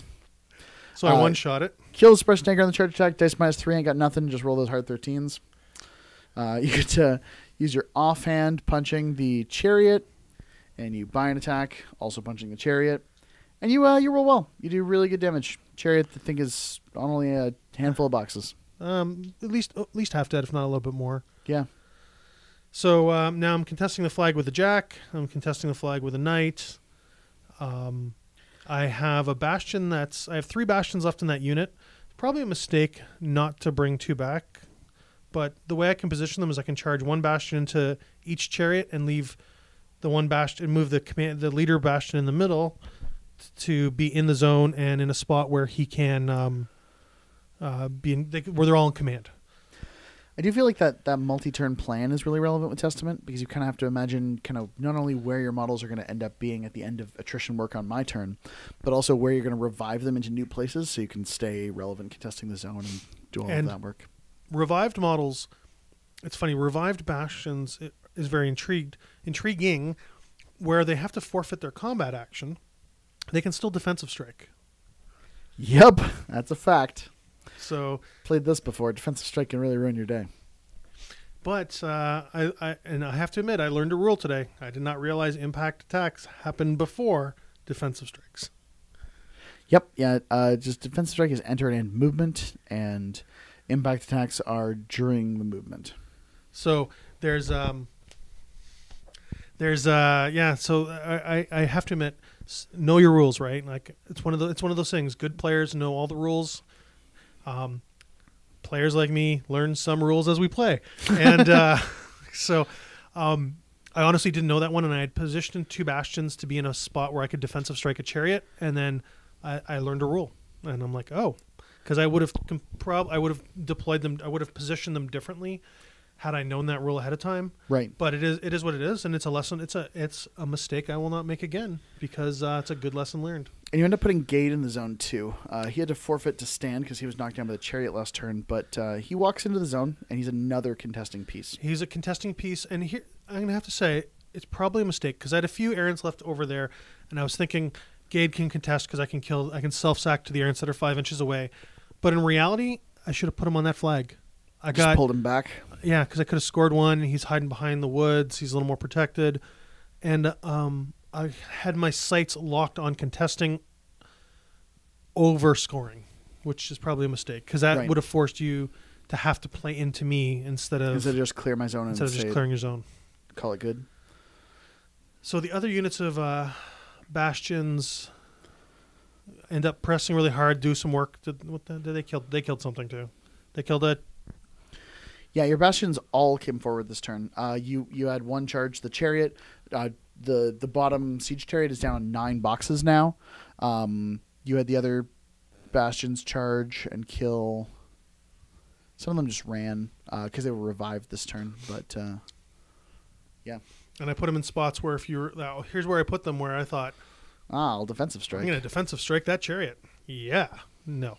So I one-shot it. Kill the suppression tanker on the charge attack. Dice -3. Ain't got nothing. Just roll those hard 13s. You get to use your offhand punching the chariot, and you buy an attack, also punching the chariot, and you roll well. You do really good damage. Chariot, I think, is on only a handful of boxes. At least half dead, if not a little bit more. Yeah. So now I'm contesting the flag with a jack. I'm contesting the flag with a knight. I have a bastion I have 3 bastions left in that unit. Probably a mistake not to bring 2 back. But the way I can position them is I can charge 1 bastion into each chariot and leave the 1 bastion and move the leader bastion in the middle to be in the zone and in a spot where he can where they're all in command. I do feel like that multi-turn plan is really relevant with Testament, because you kind of have to imagine kind of not only where your models are going to end up being at the end of attrition work on my turn, but also where you're going to revive them into new places so you can stay relevant contesting the zone and do all of that work. Revived models, it's funny, revived bastions is very intriguing, where they have to forfeit their combat action. They can still defensive strike. Yep, that's a fact. So played this before. Defensive strike can really ruin your day. But I have to admit, I learned a rule today. I did not realize impact attacks happen before defensive strikes. Yep, yeah. Just defensive strike is entered in movement, and impact attacks are during the movement. So There's yeah. So I have to admit, know your rules, right? Like it's one of those things. Good players know all the rules. Players like me learn some rules as we play, and so I honestly didn't know that one, and I had positioned 2 Bastions to be in a spot where I could defensive strike a Chariot, and then I learned a rule, and I'm like, oh, because I would have deployed them, I would have positioned them differently had I known that rule ahead of time. Right. But it is what it is, and it's a lesson. It's a mistake I will not make again because it's a good lesson learned. And you end up putting Gade in the zone too. He had to forfeit to stand because he was knocked down by the Chariot last turn, but he walks into the zone and he's another contesting piece. He's a contesting piece, and here I'm going to have to say it's probably a mistake because I had a few Errants left over there, and I was thinking Gade can contest because I can self-sack to the Errants that are 5 inches away. But in reality, I should have put him on that flag. I just pulled him back. Yeah, because I could have scored one. He's hiding behind the woods. He's a little more protected. And I had my sights locked on contesting over scoring, which is probably a mistake because that would have forced you to have to play into me instead of just clear my zone. Instead of just clearing your zone. Call it good. So the other units of Bastions end up pressing really hard, do some work. They killed something too. They killed it. Yeah, your Bastions all came forward this turn. You had one charge, the Chariot. The bottom Siege Chariot is down on 9 boxes now. You had the other Bastions charge and kill. Some of them just ran because they were revived this turn. But yeah. And I put them in spots where here's where I put them where I thought, I'll defensive strike. I'm going to defensive strike that Chariot. Yeah. No.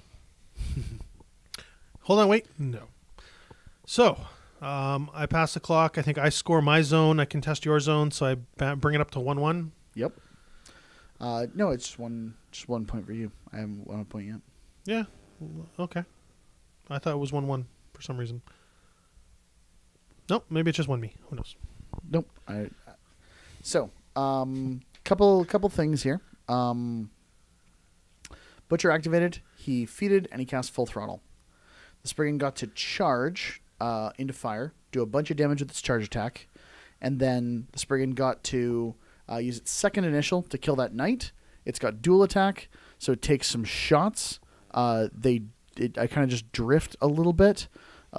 Hold on, wait. No. So, I pass the clock. I think I score my zone. I contest your zone, so I bring it up to 1-1. Yep. No, it's just one point for you. I haven't won a point yet. Yeah. Okay. I thought it was 1-1 for some reason. Nope. Maybe it's just 1-me. Who knows? Nope. So, couple things here. Butcher activated. He feeded and he cast full throttle. The Spriggan got to charge into fire, do a bunch of damage with its charge attack, and then the Spriggan got to use its second initial to kill that knight. It's got dual attack, so it takes some shots. I kind of just drift a little bit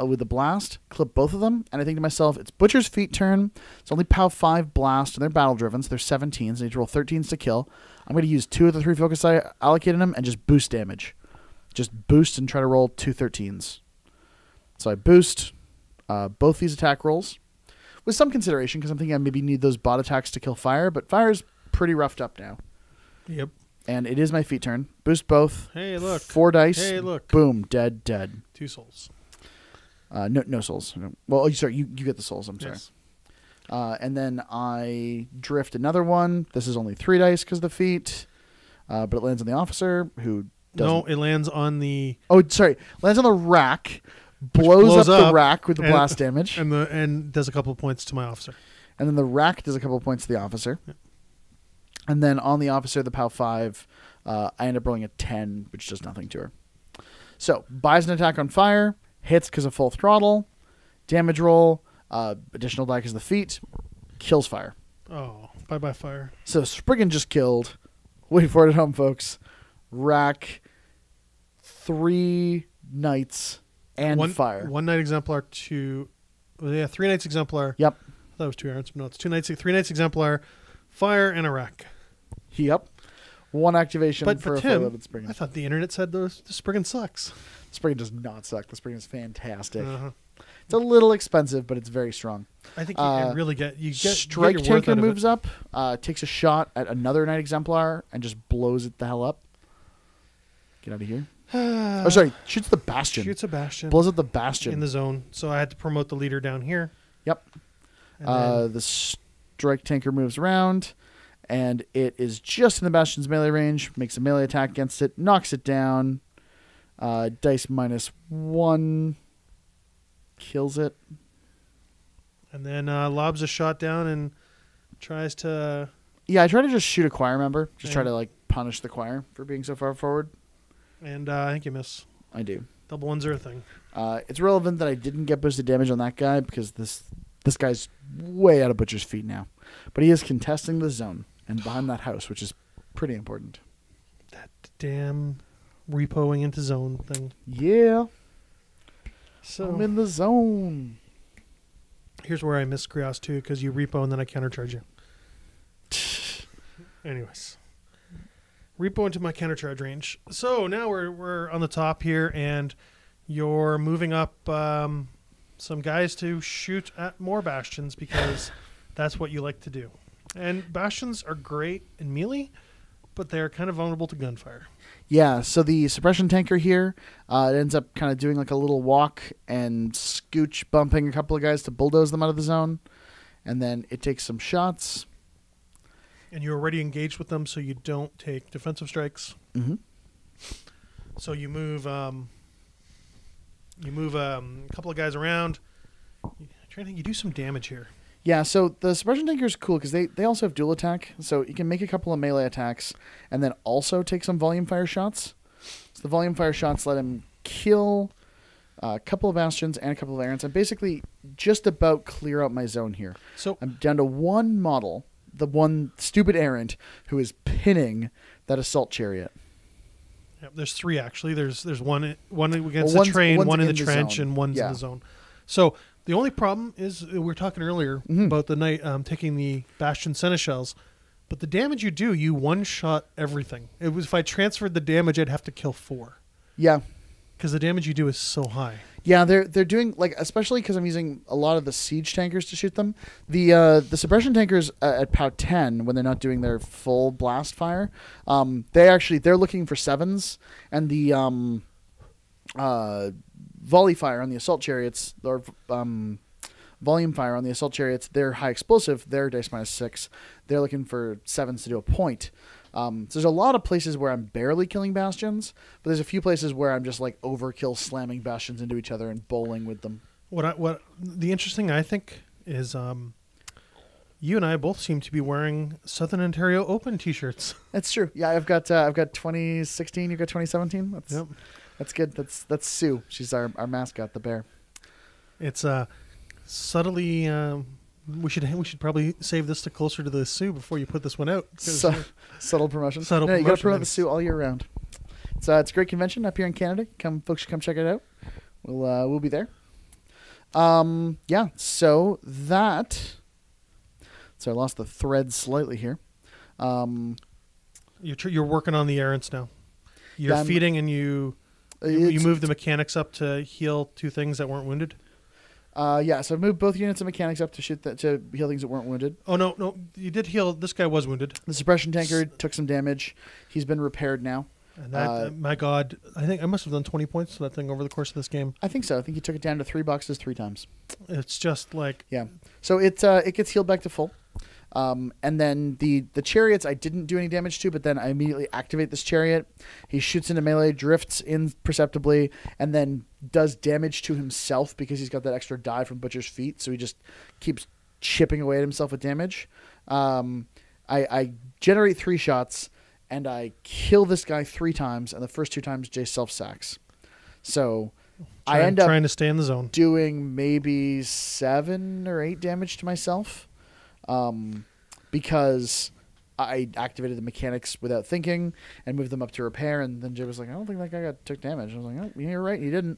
with the blast, clip both of them, and I think to myself, it's Butcher's feet turn. It's only POW 5 blast, and they're battle driven, so they're 17s. They need to roll 13s to kill. I'm going to use 2 of the 3 focus I allocated them and just boost damage. Just boost and try to roll 2 13s. So I boost both these attack rolls with some consideration because I'm thinking I maybe need those bot attacks to kill fire, but fire's pretty roughed up now. Yep. And it is my feet turn. Boost both. Hey, look. 4 dice. Hey, look. Boom. Dead. 2 souls. No souls. Well, sorry, you get the souls. I'm sorry. Yes. And then I drift another one. This is only 3 dice because of the feet, but it lands on the officer who doesn't. No, it lands on the... Oh, sorry. Lands on the rack, blows up the rack with the blast damage. And does a couple of points to my officer. And then the rack does a couple of points to the officer. Yep. And then on the officer, the POW 5, I end up rolling a 10, which does nothing to her. So, buys an attack on fire, hits because of full throttle, damage roll, additional die because of the feet, kills fire. Oh, bye-bye fire. So, Spriggan just killed, wait for it at home, folks, Wrack, 3 knights, and fire. 1 knight exemplar, 2... Well, yeah, 3 knights exemplar. Yep. I thought it was 2 Errants, but no, it's 3 knights exemplar, fire, and a Wrack. Yep. 1 activation for a Tim, loaded Spriggan. I thought the internet said the Spriggan sucks. Spriggan does not suck. The Spriggan is fantastic. It's a little expensive, but it's very strong. I think you really get Strike Tanker moves up, takes a shot at another Knight Exemplar, and just blows it the hell up. Get out of here. Oh, sorry. Shoots the Bastion. Shoots a Bastion. Blows up the Bastion. In the zone. So I had to promote the leader down here. Yep. The Strike Tanker moves around, and it is just in the Bastion's melee range. Makes a melee attack against it. Knocks it down. Dice -1. Kills it. And then lobs a shot down and tries to... Yeah, I try to just shoot a choir member. Just try to punish the choir for being so far forward. And I think you miss. I do. Double ones are a thing. It's relevant that I didn't get boosted damage on that guy because This guy's way out of Butcher's feet now. But he is contesting the zone and behind that house, which is pretty important. That damn repoing into zone thing. Yeah. So I'm in the zone. Here's where I miss Krios too, because you repo and then I countercharge you. Anyways. Repo into my countercharge range. So now we're on the top here, and you're moving up some guys to shoot at more Bastions because that's what you like to do. And Bastions are great in melee, but they're kind of vulnerable to gunfire. Yeah, so the suppression tanker here, it ends up kind of doing like a little walk and scooch bumping a couple of guys to bulldoze them out of the zone. And then it takes some shots. And you're already engaged with them, so you don't take defensive strikes. Mm-hmm. So you move a couple of guys around. I'm trying to think, you do some damage here. Yeah, so the suppression tanker is cool because they also have dual attack. So you can make a couple of melee attacks and then also take some volume fire shots. So the volume fire shots let him kill a couple of Bastions and a couple of Errants. I'm basically just about clear out my zone here. So I'm down to one model, the one stupid Errant who is pinning that assault chariot. yeah, there's three actually. There's one against the train, one in the trench, zone. and one's in Yeah. the zone. So the only problem is we were talking earlier about the knight taking the Bastion Seneschals, but the damage you do, you one-shot everything. It was if I transferred the damage, I'd have to kill 4 Yeah. because the damage you do is so high. Yeah, they're doing, like, especially because I'm using a lot of the siege tankers to shoot them. The suppression tankers at POW 10, when they're not doing their full blast fire, they're looking for 7s, and the volley fire on the assault chariots, or volume fire on the assault chariots, they're high explosive, they're dice -6. They're looking for 7s to do a point. So there's a lot of places where I'm barely killing Bastions, but there's a few places where I'm just like overkill slamming Bastions into each other and bowling with them. What the interesting I think is you and I both seem to be wearing Southern Ontario Open t-shirts. That's true. Yeah, I've got 2016. You've got 2017. That's good. That's Sue. She's our mascot, the bear. It's subtly. We should probably save this to closer to the Sue before you put this one out. Subtle promotion. Subtle no, you got to promotion, promote the Sue all year round. It's a great convention up here in Canada. Folks should come check it out. We'll be there. Yeah. So that. So I lost the thread slightly here. You're working on the Errants now. You're feeding and you move the mechanics up to heal 2 things that weren't wounded. Yeah, so I've moved both units of mechanics up to heal things that weren't wounded. Oh no, you did heal. This guy was wounded. The suppression tanker took some damage. He's been repaired now. And that, my God, I think I must have done 20 points to that thing over the course of this game. I think so. I think he took it down to 3 boxes 3 times. It's just like yeah. So it gets healed back to full. And then the chariots I didn't do any damage to, but then I immediately activate this chariot. He shoots into melee, drifts imperceptibly, and then does damage to himself because he's got that extra die from Butcher's feet. So he just keeps chipping away at himself with damage. I generate 3 shots, and I kill this guy 3 times, and the first 2 times Jay self-sacks. So I end up trying to stay in the zone, doing maybe 7 or 8 damage to myself. Because I activated the mechanics without thinking and moved them up to repair, and then Jay was like, I don't think that guy took damage. I was like, oh, you're right, he didn't.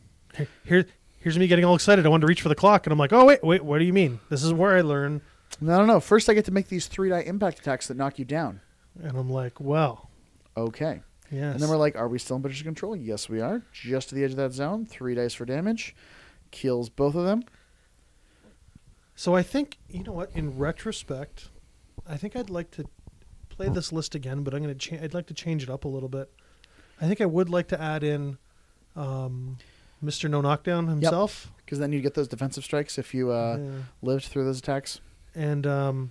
Here's me getting all excited. I wanted to reach for the clock, and I'm like, oh, wait, what do you mean? This is where I learn. No. First I get to make these 3-die impact attacks that knock you down. And I'm like, well. Okay. Yes. And then we're like, are we still in Butcher's control? Yes, we are. Just to the edge of that zone. 3 dice for damage. Kills both of them. So I think, you know what, in retrospect, I think I'd like to play this list again, but I'd like to change it up a little bit. I think I would like to add in Mr. No Knockdown himself. Because then you get those defensive strikes if you lived through those attacks. And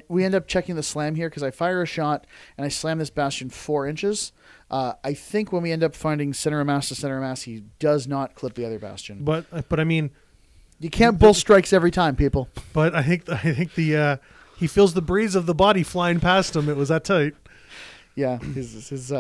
we end up checking the slam here because I fire a shot and I slam this Bastion 4 inches. I think when we end up finding center of mass to center of mass, he does not clip the other Bastion. But I mean, you can't bull strikes every time, people. But I think the he feels the breeze of the body flying past him. It was that tight. Yeah, his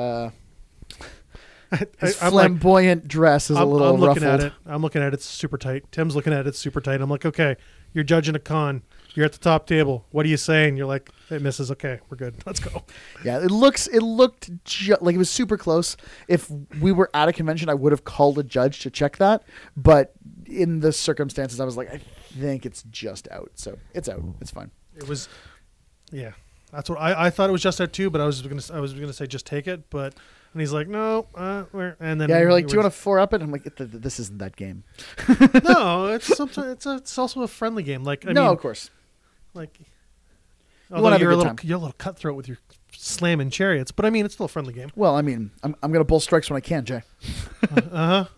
His I'm flamboyant dress is a little I'm looking ruffled. at it. I'm looking at it. It's super tight. Tim's looking at it. It's super tight. I'm like, okay, you're judging a con. You're at the top table. What are you saying? You're like, it misses. Okay, we're good. Let's go. Yeah, it looked like it was super close. If we were at a convention, I would have called a judge to check that. But in the circumstances, I was like, I think it's just out. So it's out. It's fine. It was, yeah. That's what I thought it was just out too. But I was gonna say just take it. But and he's like, no. And then You're like, do you want to 4-up it? I'm like, this isn't that game. No, it's also a friendly game. Like No, of course. Like, wanna have you're a a good little time. you're a little cutthroat with your slamming chariots, but I mean it's still a friendly game. Well, I mean, I'm gonna bull strikes when I can, Jay. And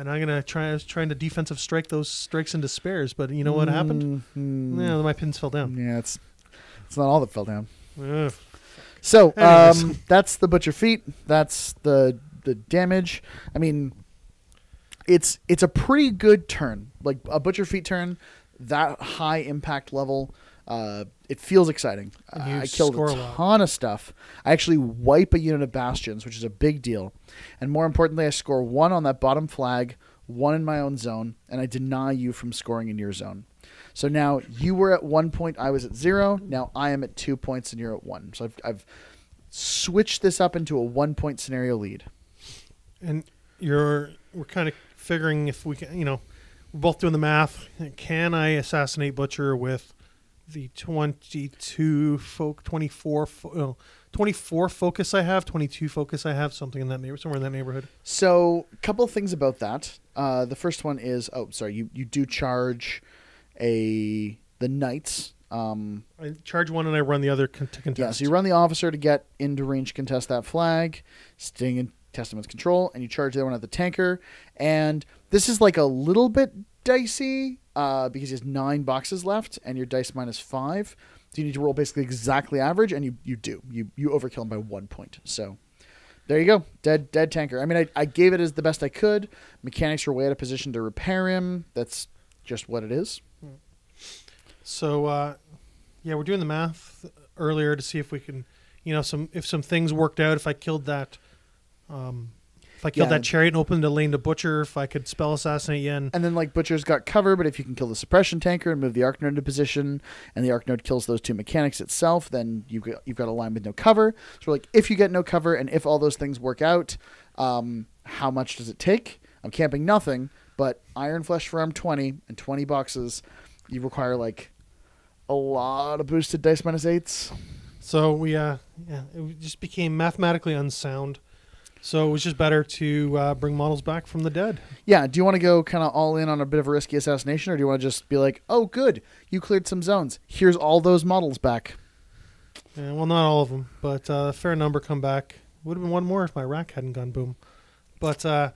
I'm gonna trying to defensive strike those strikes into spares, but you know what happened? Yeah, my pins fell down. Yeah, it's not all that fell down. Ugh. So Anyways. that's the butcher feat. That's the damage. I mean, it's a pretty good turn. Like a butcher feat turn, that high impact level. It feels exciting. And you I killed score a a lot. ton of stuff. I actually wipe a unit of Bastions, which is a big deal. And more importantly, I score 1 on that bottom flag, 1 in my own zone, and I deny you from scoring in your zone. So now you were at 1 point, I was at 0. Now I am at 2 points and you're at 1. So I've switched this up into a 1 point scenario lead. And we're kind of figuring if we can, we're both doing the math. Can I assassinate Butcher with the 24 focus I have, 22 focus I have, something in that somewhere in that neighborhood? So a couple of things about that. The first one is, you do charge the knights. I charge one and I run the other to contest. Yeah, so you run the officer to get into range, contest that flag, staying in Testament's control, and you charge the other one at the tanker. And this is like a little bit dicey because he has 9 boxes left and your dice -5. So you need to roll basically exactly average, and you do. You overkill him by 1 point. So there you go. Dead tanker. I mean, I gave it as the best I could. Mechanics were way out of position to repair him. That's just what it is. So, we're doing the math earlier to see if we can, if some things worked out. If I killed that, that chariot and opened a lane to Butcher, if I could spell assassinate Yen. And then Butcher's got cover, but if you can kill the suppression tanker and move the arc node into position, and the arc node kills those 2 mechanics itself, then you've got a line with no cover. So if you get no cover and if all those things work out, how much does it take? I'm camping nothing, but Iron Flesh for arm 20 and 20 boxes, you require a lot of boosted dice -8s. So it just became mathematically unsound. So it was just better to bring models back from the dead. Yeah, do you want to go kind of all in on a bit of a risky assassination, or do you want to just be like, oh, good, you cleared some zones. Here's all those models back. Yeah, well, not all of them, but a fair number come back. Would have been one more if my Wrack hadn't gone boom. But the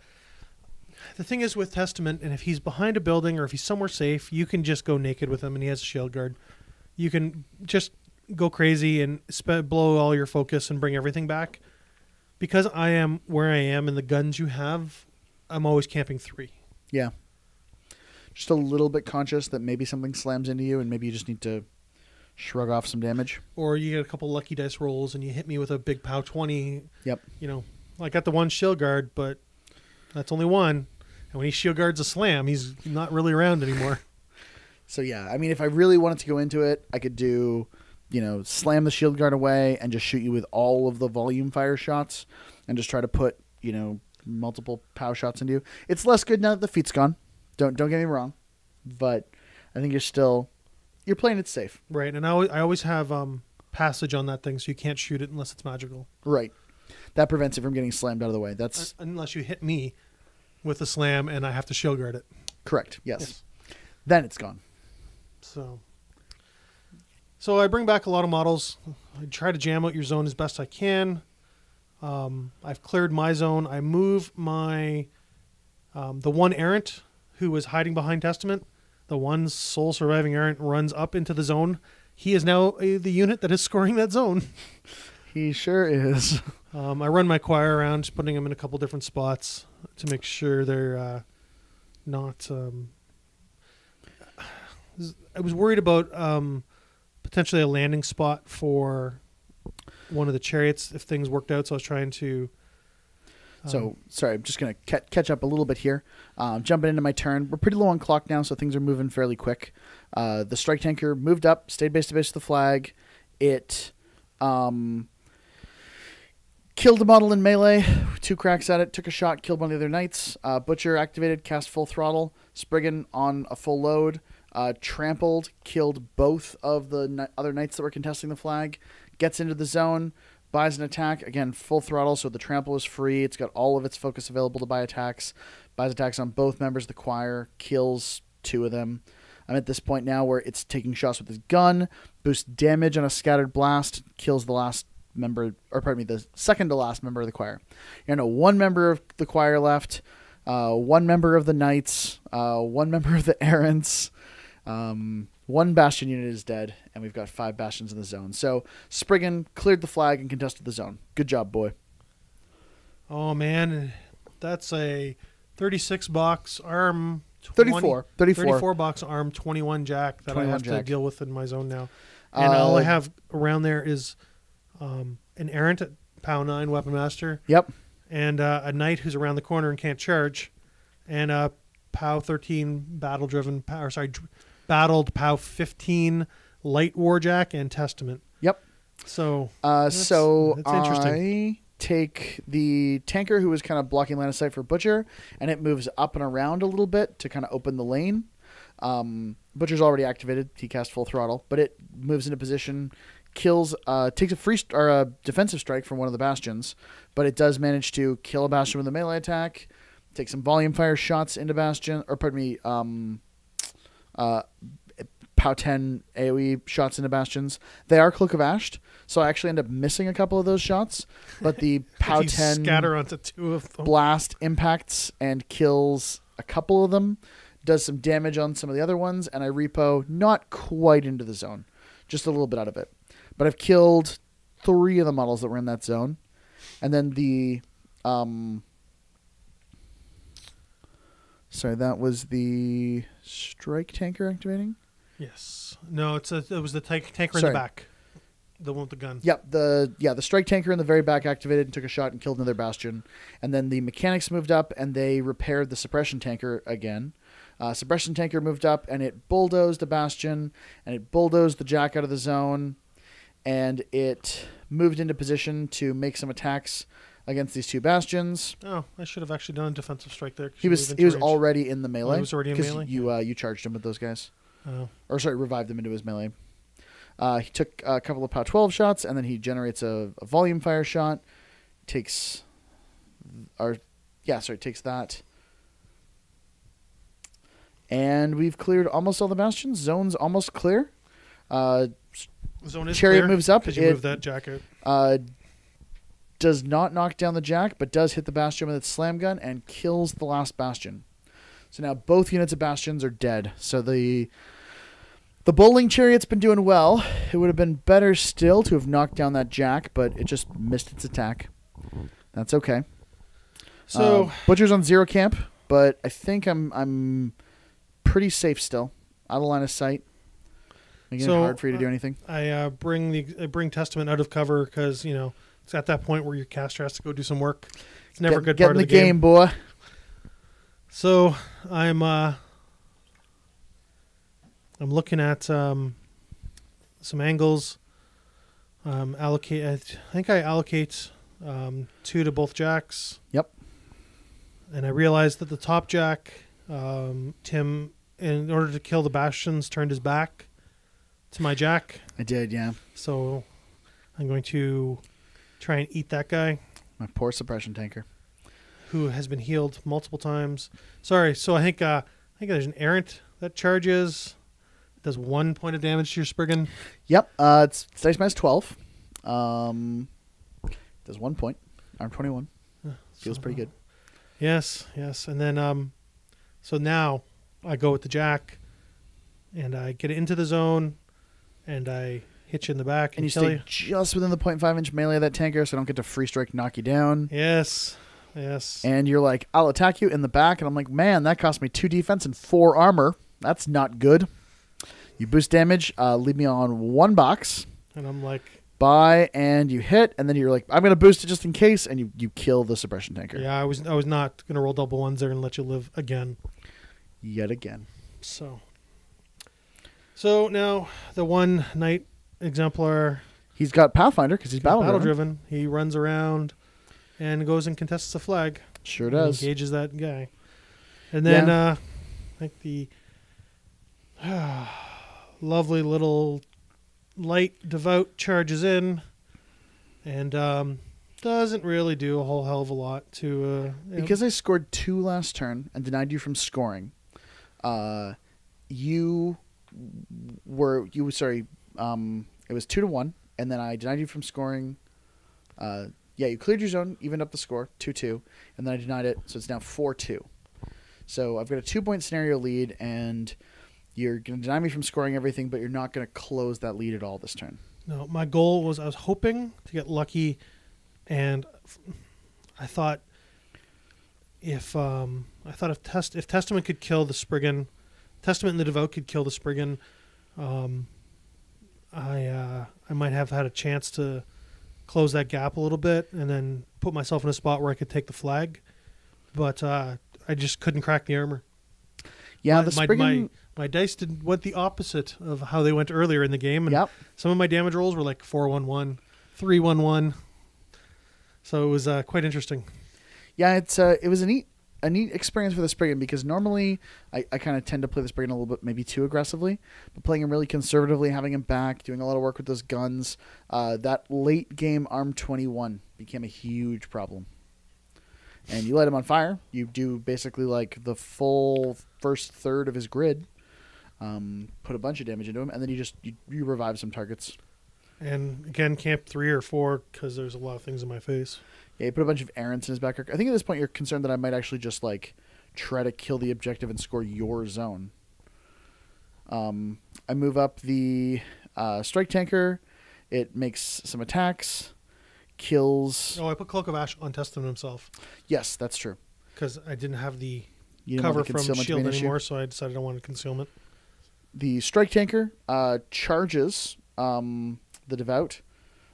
thing is with Testament, and if he's behind a building or if he's somewhere safe, you can just go naked with him and he has a shield guard. You can just go crazy and blow all your focus and bring everything back. Because I am where I am and the guns you have, I'm always camping 3. Yeah. Just a little bit conscious that maybe something slams into you and maybe you just need to shrug off some damage. Or you get a couple lucky dice rolls and you hit me with a big POW 20. Yep. I got the 1 shield guard, but that's only 1. And when he shield guards a slam, he's not really around anymore. So yeah, I mean, if I really wanted to go into it, I could do, slam the shield guard away and just shoot you with all of the volume fire shots and just try to put, multiple POW shots into you. It's less good now that the feat's gone. Don't get me wrong, but I think you're playing it safe. Right, and I always have passage on that thing, so you can't shoot it unless it's magical. Right. That prevents it from getting slammed out of the way. That's unless you hit me with a slam and I have to shield guard it. Correct. Yes. Then it's gone. So I bring back a lot of models. I try to jam out your zone as best I can. I've cleared my zone. I move my the one Errant who was hiding behind Testament. The one sole surviving Errant runs up into the zone. He is now the unit that is scoring that zone. He sure is. I run my choir around, just putting them in a couple different spots to make sure they're not... I was worried about potentially a landing spot for one of the chariots if things worked out, so I was trying to So, sorry, I'm just going to catch up a little bit here. Jumping into my turn. We're pretty low on clock now, so things are moving fairly quick. The strike tanker moved up, stayed base to base with the flag. It killed the model in melee, 2 cracks at it, took a shot, killed one of the other knights. Butcher activated, cast full throttle. Spriggan on a full load, trampled, killed both of the other knights that were contesting the flag. Gets into the zone. Buys an attack, again, full throttle, so the trample is free. It's got all of its focus available to buy attacks. Buys attacks on both members of the choir, kills 2 of them. I'm at this point now where it's taking shots with his gun, boosts damage on a scattered blast, kills the last member, or pardon me, the second to last member of the choir. You know, 1 member of the choir left, 1 member of the knights, 1 member of the Errants, 1 bastion unit is dead, and we've got 5 bastions in the zone. So Spriggan cleared the flag and contested the zone. Good job, boy. Oh, man. That's a 36 box arm. 34 box arm, 21 jack that I have to deal with in my zone now. And all I have around there is an Errant at POW 9 Weapon Master. Yep. And a knight who's around the corner and can't charge. And a POW 13 battled POW 15 Light Warjack and Testament. Yep. So that's interesting. I take the tanker who was kind of blocking line of sight for Butcher, and it moves up and around a little bit to kind of open the lane. Butcher's already activated. He cast full throttle, but it moves into position, kills, takes a defensive strike from one of the bastions, but it does manage to kill a bastion with a melee attack, take some volume fire shots into bastion, or pardon me, POW 10 AoE shots into bastions. They are Cloak of Ashed, so I actually end up missing a couple of those shots, but the POW 10 scatter onto 2 of them. Blast impacts and kills a couple of them, does some damage on some of the other ones, and I repo not quite into the zone, just a little bit out of it. But I've killed 3 of the models that were in that zone, and then the sorry, that was the strike tanker activating. Yes. No, it was the tanker in the back. The one with the gun. Yep. The strike tanker in the very back activated and took a shot and killed another bastion. And then the mechanics moved up and they repaired the suppression tanker again. Suppression tanker moved up and it bulldozed a bastion and it bulldozed the jack out of the zone. And it moved into position to make some attacks against these 2 bastions. Oh, I should have actually done a defensive strike there. He was already in the melee. He was already in melee? You charged him with those guys. Oh. Or sorry, revived him into his melee. He took a couple of POW 12 shots, and then he generates a volume fire shot. Takes that. And we've cleared almost all the bastions. Zone's almost clear. Zone is Chariot clear moves up. Because you moved that jack out. Does not knock down the jack, but does hit the bastion with its slam gun and kills the last bastion. So now both units of bastions are dead. So the bowling chariot's been doing well. It would have been better still to have knocked down that jack, but it just missed its attack. That's okay. So Butcher's on 0 camp, but I think I'm pretty safe still. Out of line of sight. Making it hard for you to do anything. I bring Testament out of cover because it's at that point where your caster has to go do some work. It's never a good part of the game, boy. So I'm looking at some angles. I think I allocate 2 to both jacks. Yep. And I realized that the top jack, Tim, in order to kill the bastions, turned his back to my jack. I did, yeah. So I'm going to try and eat that guy. My poor suppression tanker, who has been healed multiple times. Sorry, so I think there's an Errant that charges. Does 1 point of damage to your Spriggan. Yep. It's dice minus 12. Does 1 point. Arm 21. Feels pretty good. Yes. And then so now I go with the jack and I get it into the zone and I hit you in the back and you stay just within the 0.5 inch melee of that tanker, so I don't get to free strike knock you down. Yes. And you're like, I'll attack you in the back, and I'm like, man, that cost me 2 defense and 4 armor. That's not good. You boost damage, leave me on 1 box. And I'm like, by and you hit, and then you're like, I'm going to boost it just in case, and you kill the suppression tanker. Yeah, I was not going to roll double ones there and let you live again. Yet again. So now the one Knight Exemplar. He's got Pathfinder because he's battle driven. He runs around and goes and contests a flag. Sure does. Engages that guy. And then I think the lovely little light Devout charges in and doesn't really do a whole hell of a lot to... because I scored 2 last turn and denied you from scoring, it was 2-1, and then I denied you from scoring. You cleared your zone, evened up the score, 2-2, and then I denied it, so it's now 4-2. So I've got a 2-point scenario lead, and you're going to deny me from scoring everything, but you're not going to close that lead at all this turn. No, my goal was I was hoping to get lucky, and I thought if Testament could kill the Spriggan, Testament and the Devout could kill the Spriggan, I might have had a chance to close that gap a little bit and then put myself in a spot where I could take the flag, but I just couldn't crack the armor. Yeah, the Spriggan... My dice went the opposite of how they went earlier in the game, and some of my damage rolls were like 4-1-1, 3-1-1. So it was quite interesting. Yeah, it was a neat experience for the Spriggan, because normally I kind of tend to play the Spriggan a little bit maybe too aggressively, but playing him really conservatively, having him back, doing a lot of work with those guns, that late game Arm 21 became a huge problem. And you light him on fire, you do basically like the full first third of his grid, put a bunch of damage into him, and then you revive some targets. And again, camp 3 or 4 because there's a lot of things in my face. Yeah, you put a bunch of Errants in his back. I think at this point you're concerned that I might actually just like try to kill the objective and score your zone. I move up the strike tanker. It makes some attacks, kills. Oh, I put Cloak of Ash on Testament himself. Yes, that's true. Because I didn't have the cover from shield anymore, so I decided I wanted concealment. The strike tanker charges the Devout,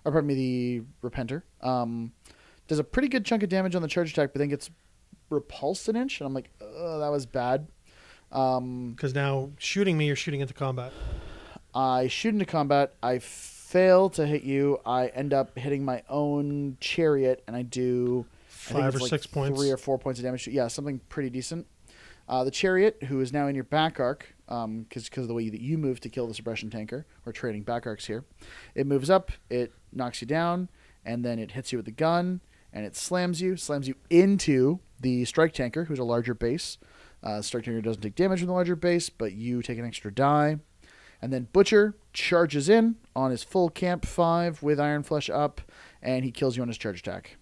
or pardon me, the Repenter. Does a pretty good chunk of damage on the charge attack, but then gets repulsed an inch, and I'm like, that was bad. Because now shooting me, you're shooting into combat. I shoot into combat. I fail to hit you. I end up hitting my own Chariot, and I do 5 or 6 points, 3 or 4 points of damage. Yeah, something pretty decent. The Chariot, who is now in your back arc, because of the way that you move to kill the suppression tanker, we're trading back arcs here. It moves up, it knocks you down, and then it hits you with the gun, and it slams you into the strike tanker, who's a larger base. Strike tanker doesn't take damage from the larger base, but you take an extra die. And then Butcher charges in on his full camp 5 with Iron Flesh up, and he kills you on his charge attack.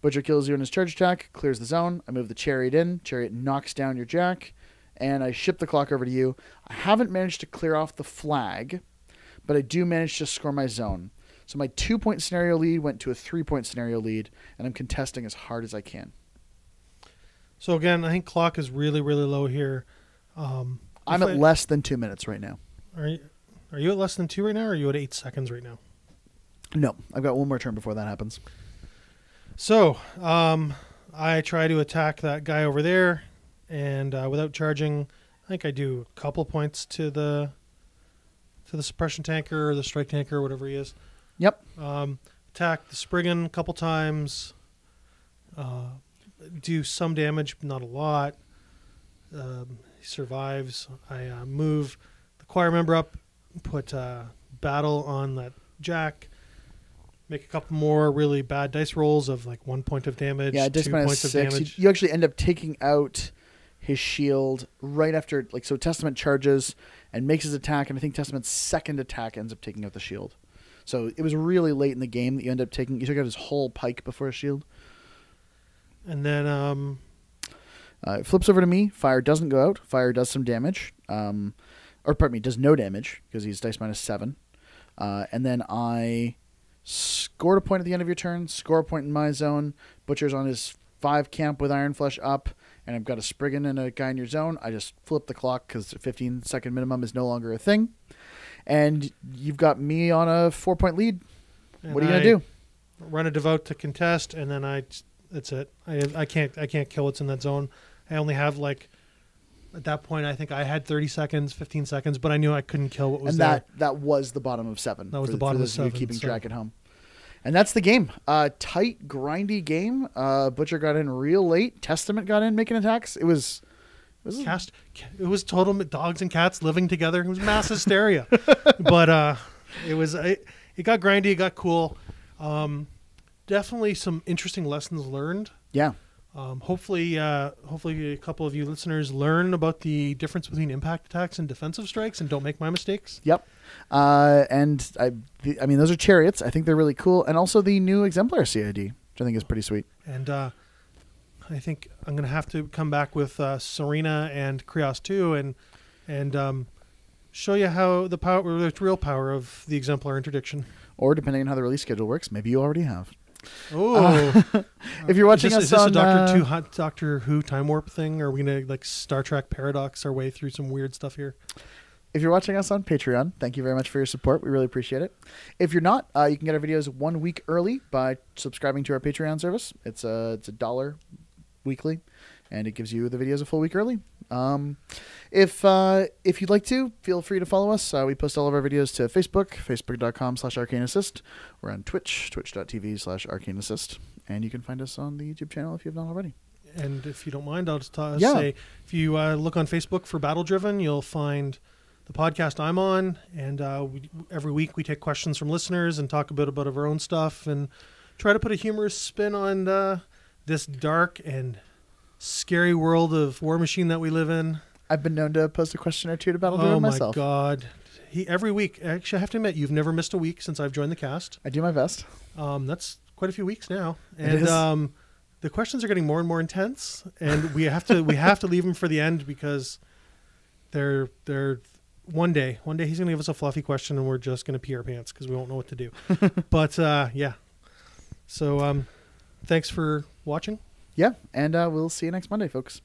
Butcher kills you on his charge attack, clears the zone. I move the Chariot in. Chariot knocks down your jack, and I ship the clock over to you. I haven't managed to clear off the flag, but I do manage to score my zone. So my 2-point scenario lead went to a 3-point scenario lead, and I'm contesting as hard as I can. So again, I think clock is really, really low here. I'm at less than 2 minutes right now. Are you at less than 2 right now, or are you at 8 seconds right now? No, I've got one more turn before that happens. So I try to attack that guy over there, and without charging, I think I do a couple points to the suppression tanker or the strike tanker or whatever he is. Yep. Attack the Spriggan a couple times. Do some damage, but not a lot. He survives. I move the choir member up, put battle on that jack, make a couple more really bad dice rolls of like 1 point of damage, yeah, 2 points of damage. You actually end up taking out his shield right after, like, so Testament charges and makes his attack, and I think Testament's second attack ends up taking out the shield. So it was really late in the game that you took out his whole pike before his shield. And then it flips over to me. Fire doesn't go out. Fire does some damage. Does no damage because he's dice -7. And then I scored a point at the end of your turn, score a point in my zone. Butcher's on his 5 camp with Iron Flesh up, and I've got a Spriggan and a guy in your zone. I just flip the clock because the 15-second minimum is no longer a thing. And you've got me on a 4-point lead. What are you gonna do? Run a Devout to contest, and then that's it. I can't kill what's in that zone. I only have like, at that point, I think I had 30 seconds, 15 seconds, but I knew I couldn't kill what was there. And that was the bottom of 7. That was the bottom of 7. Keeping track at home. And that's the game. Tight, grindy game. Butcher got in real late. Testament got in making attacks. It was total dogs and cats living together. It was mass hysteria. But it got grindy. It got cool. Definitely some interesting lessons learned. Yeah. Hopefully a couple of you listeners learn about the difference between impact attacks and defensive strikes and don't make my mistakes. Yep. And I mean, those are chariots. I think they're really cool. And also the new Exemplar CID, which I think is pretty sweet. And I think I'm going to have to come back with Serena and Krios too and show you how the real power of the Exemplar Interdiction. Or depending on how the release schedule works, maybe you already have. Oh, if you're watching is this a Doctor Who time warp thing? Or are we gonna like Star Trek paradox our way through some weird stuff here? If you're watching us on Patreon, thank you very much for your support. We really appreciate it. If you're not, you can get our videos 1 week early by subscribing to our Patreon service. It's $1 weekly, and it gives you the videos a full week early. If you'd like to, feel free to follow us. We post all of our videos to Facebook, facebook.com/arcaneassist. We're on Twitch, twitch.tv/arcaneassist. And you can find us on the YouTube channel if you have not already. And if you don't mind, I'll just say, if you look on Facebook for Battle Driven, you'll find the podcast I'm on. And every week we take questions from listeners and talk a bit about our own stuff and try to put a humorous spin on this dark and scary world of War Machine that we live in. I've been known to post a question or two to Battle Driven myself. Oh my God. Every week, actually I have to admit, you've never missed a week since I've joined the cast. I do my best. That's quite a few weeks now. And the questions are getting more and more intense, and we have to leave them for the end because they're one day he's going to give us a fluffy question and we're just going to pee our pants because we won't know what to do. But yeah. So thanks for watching. Yeah, and we'll see you next Monday, folks.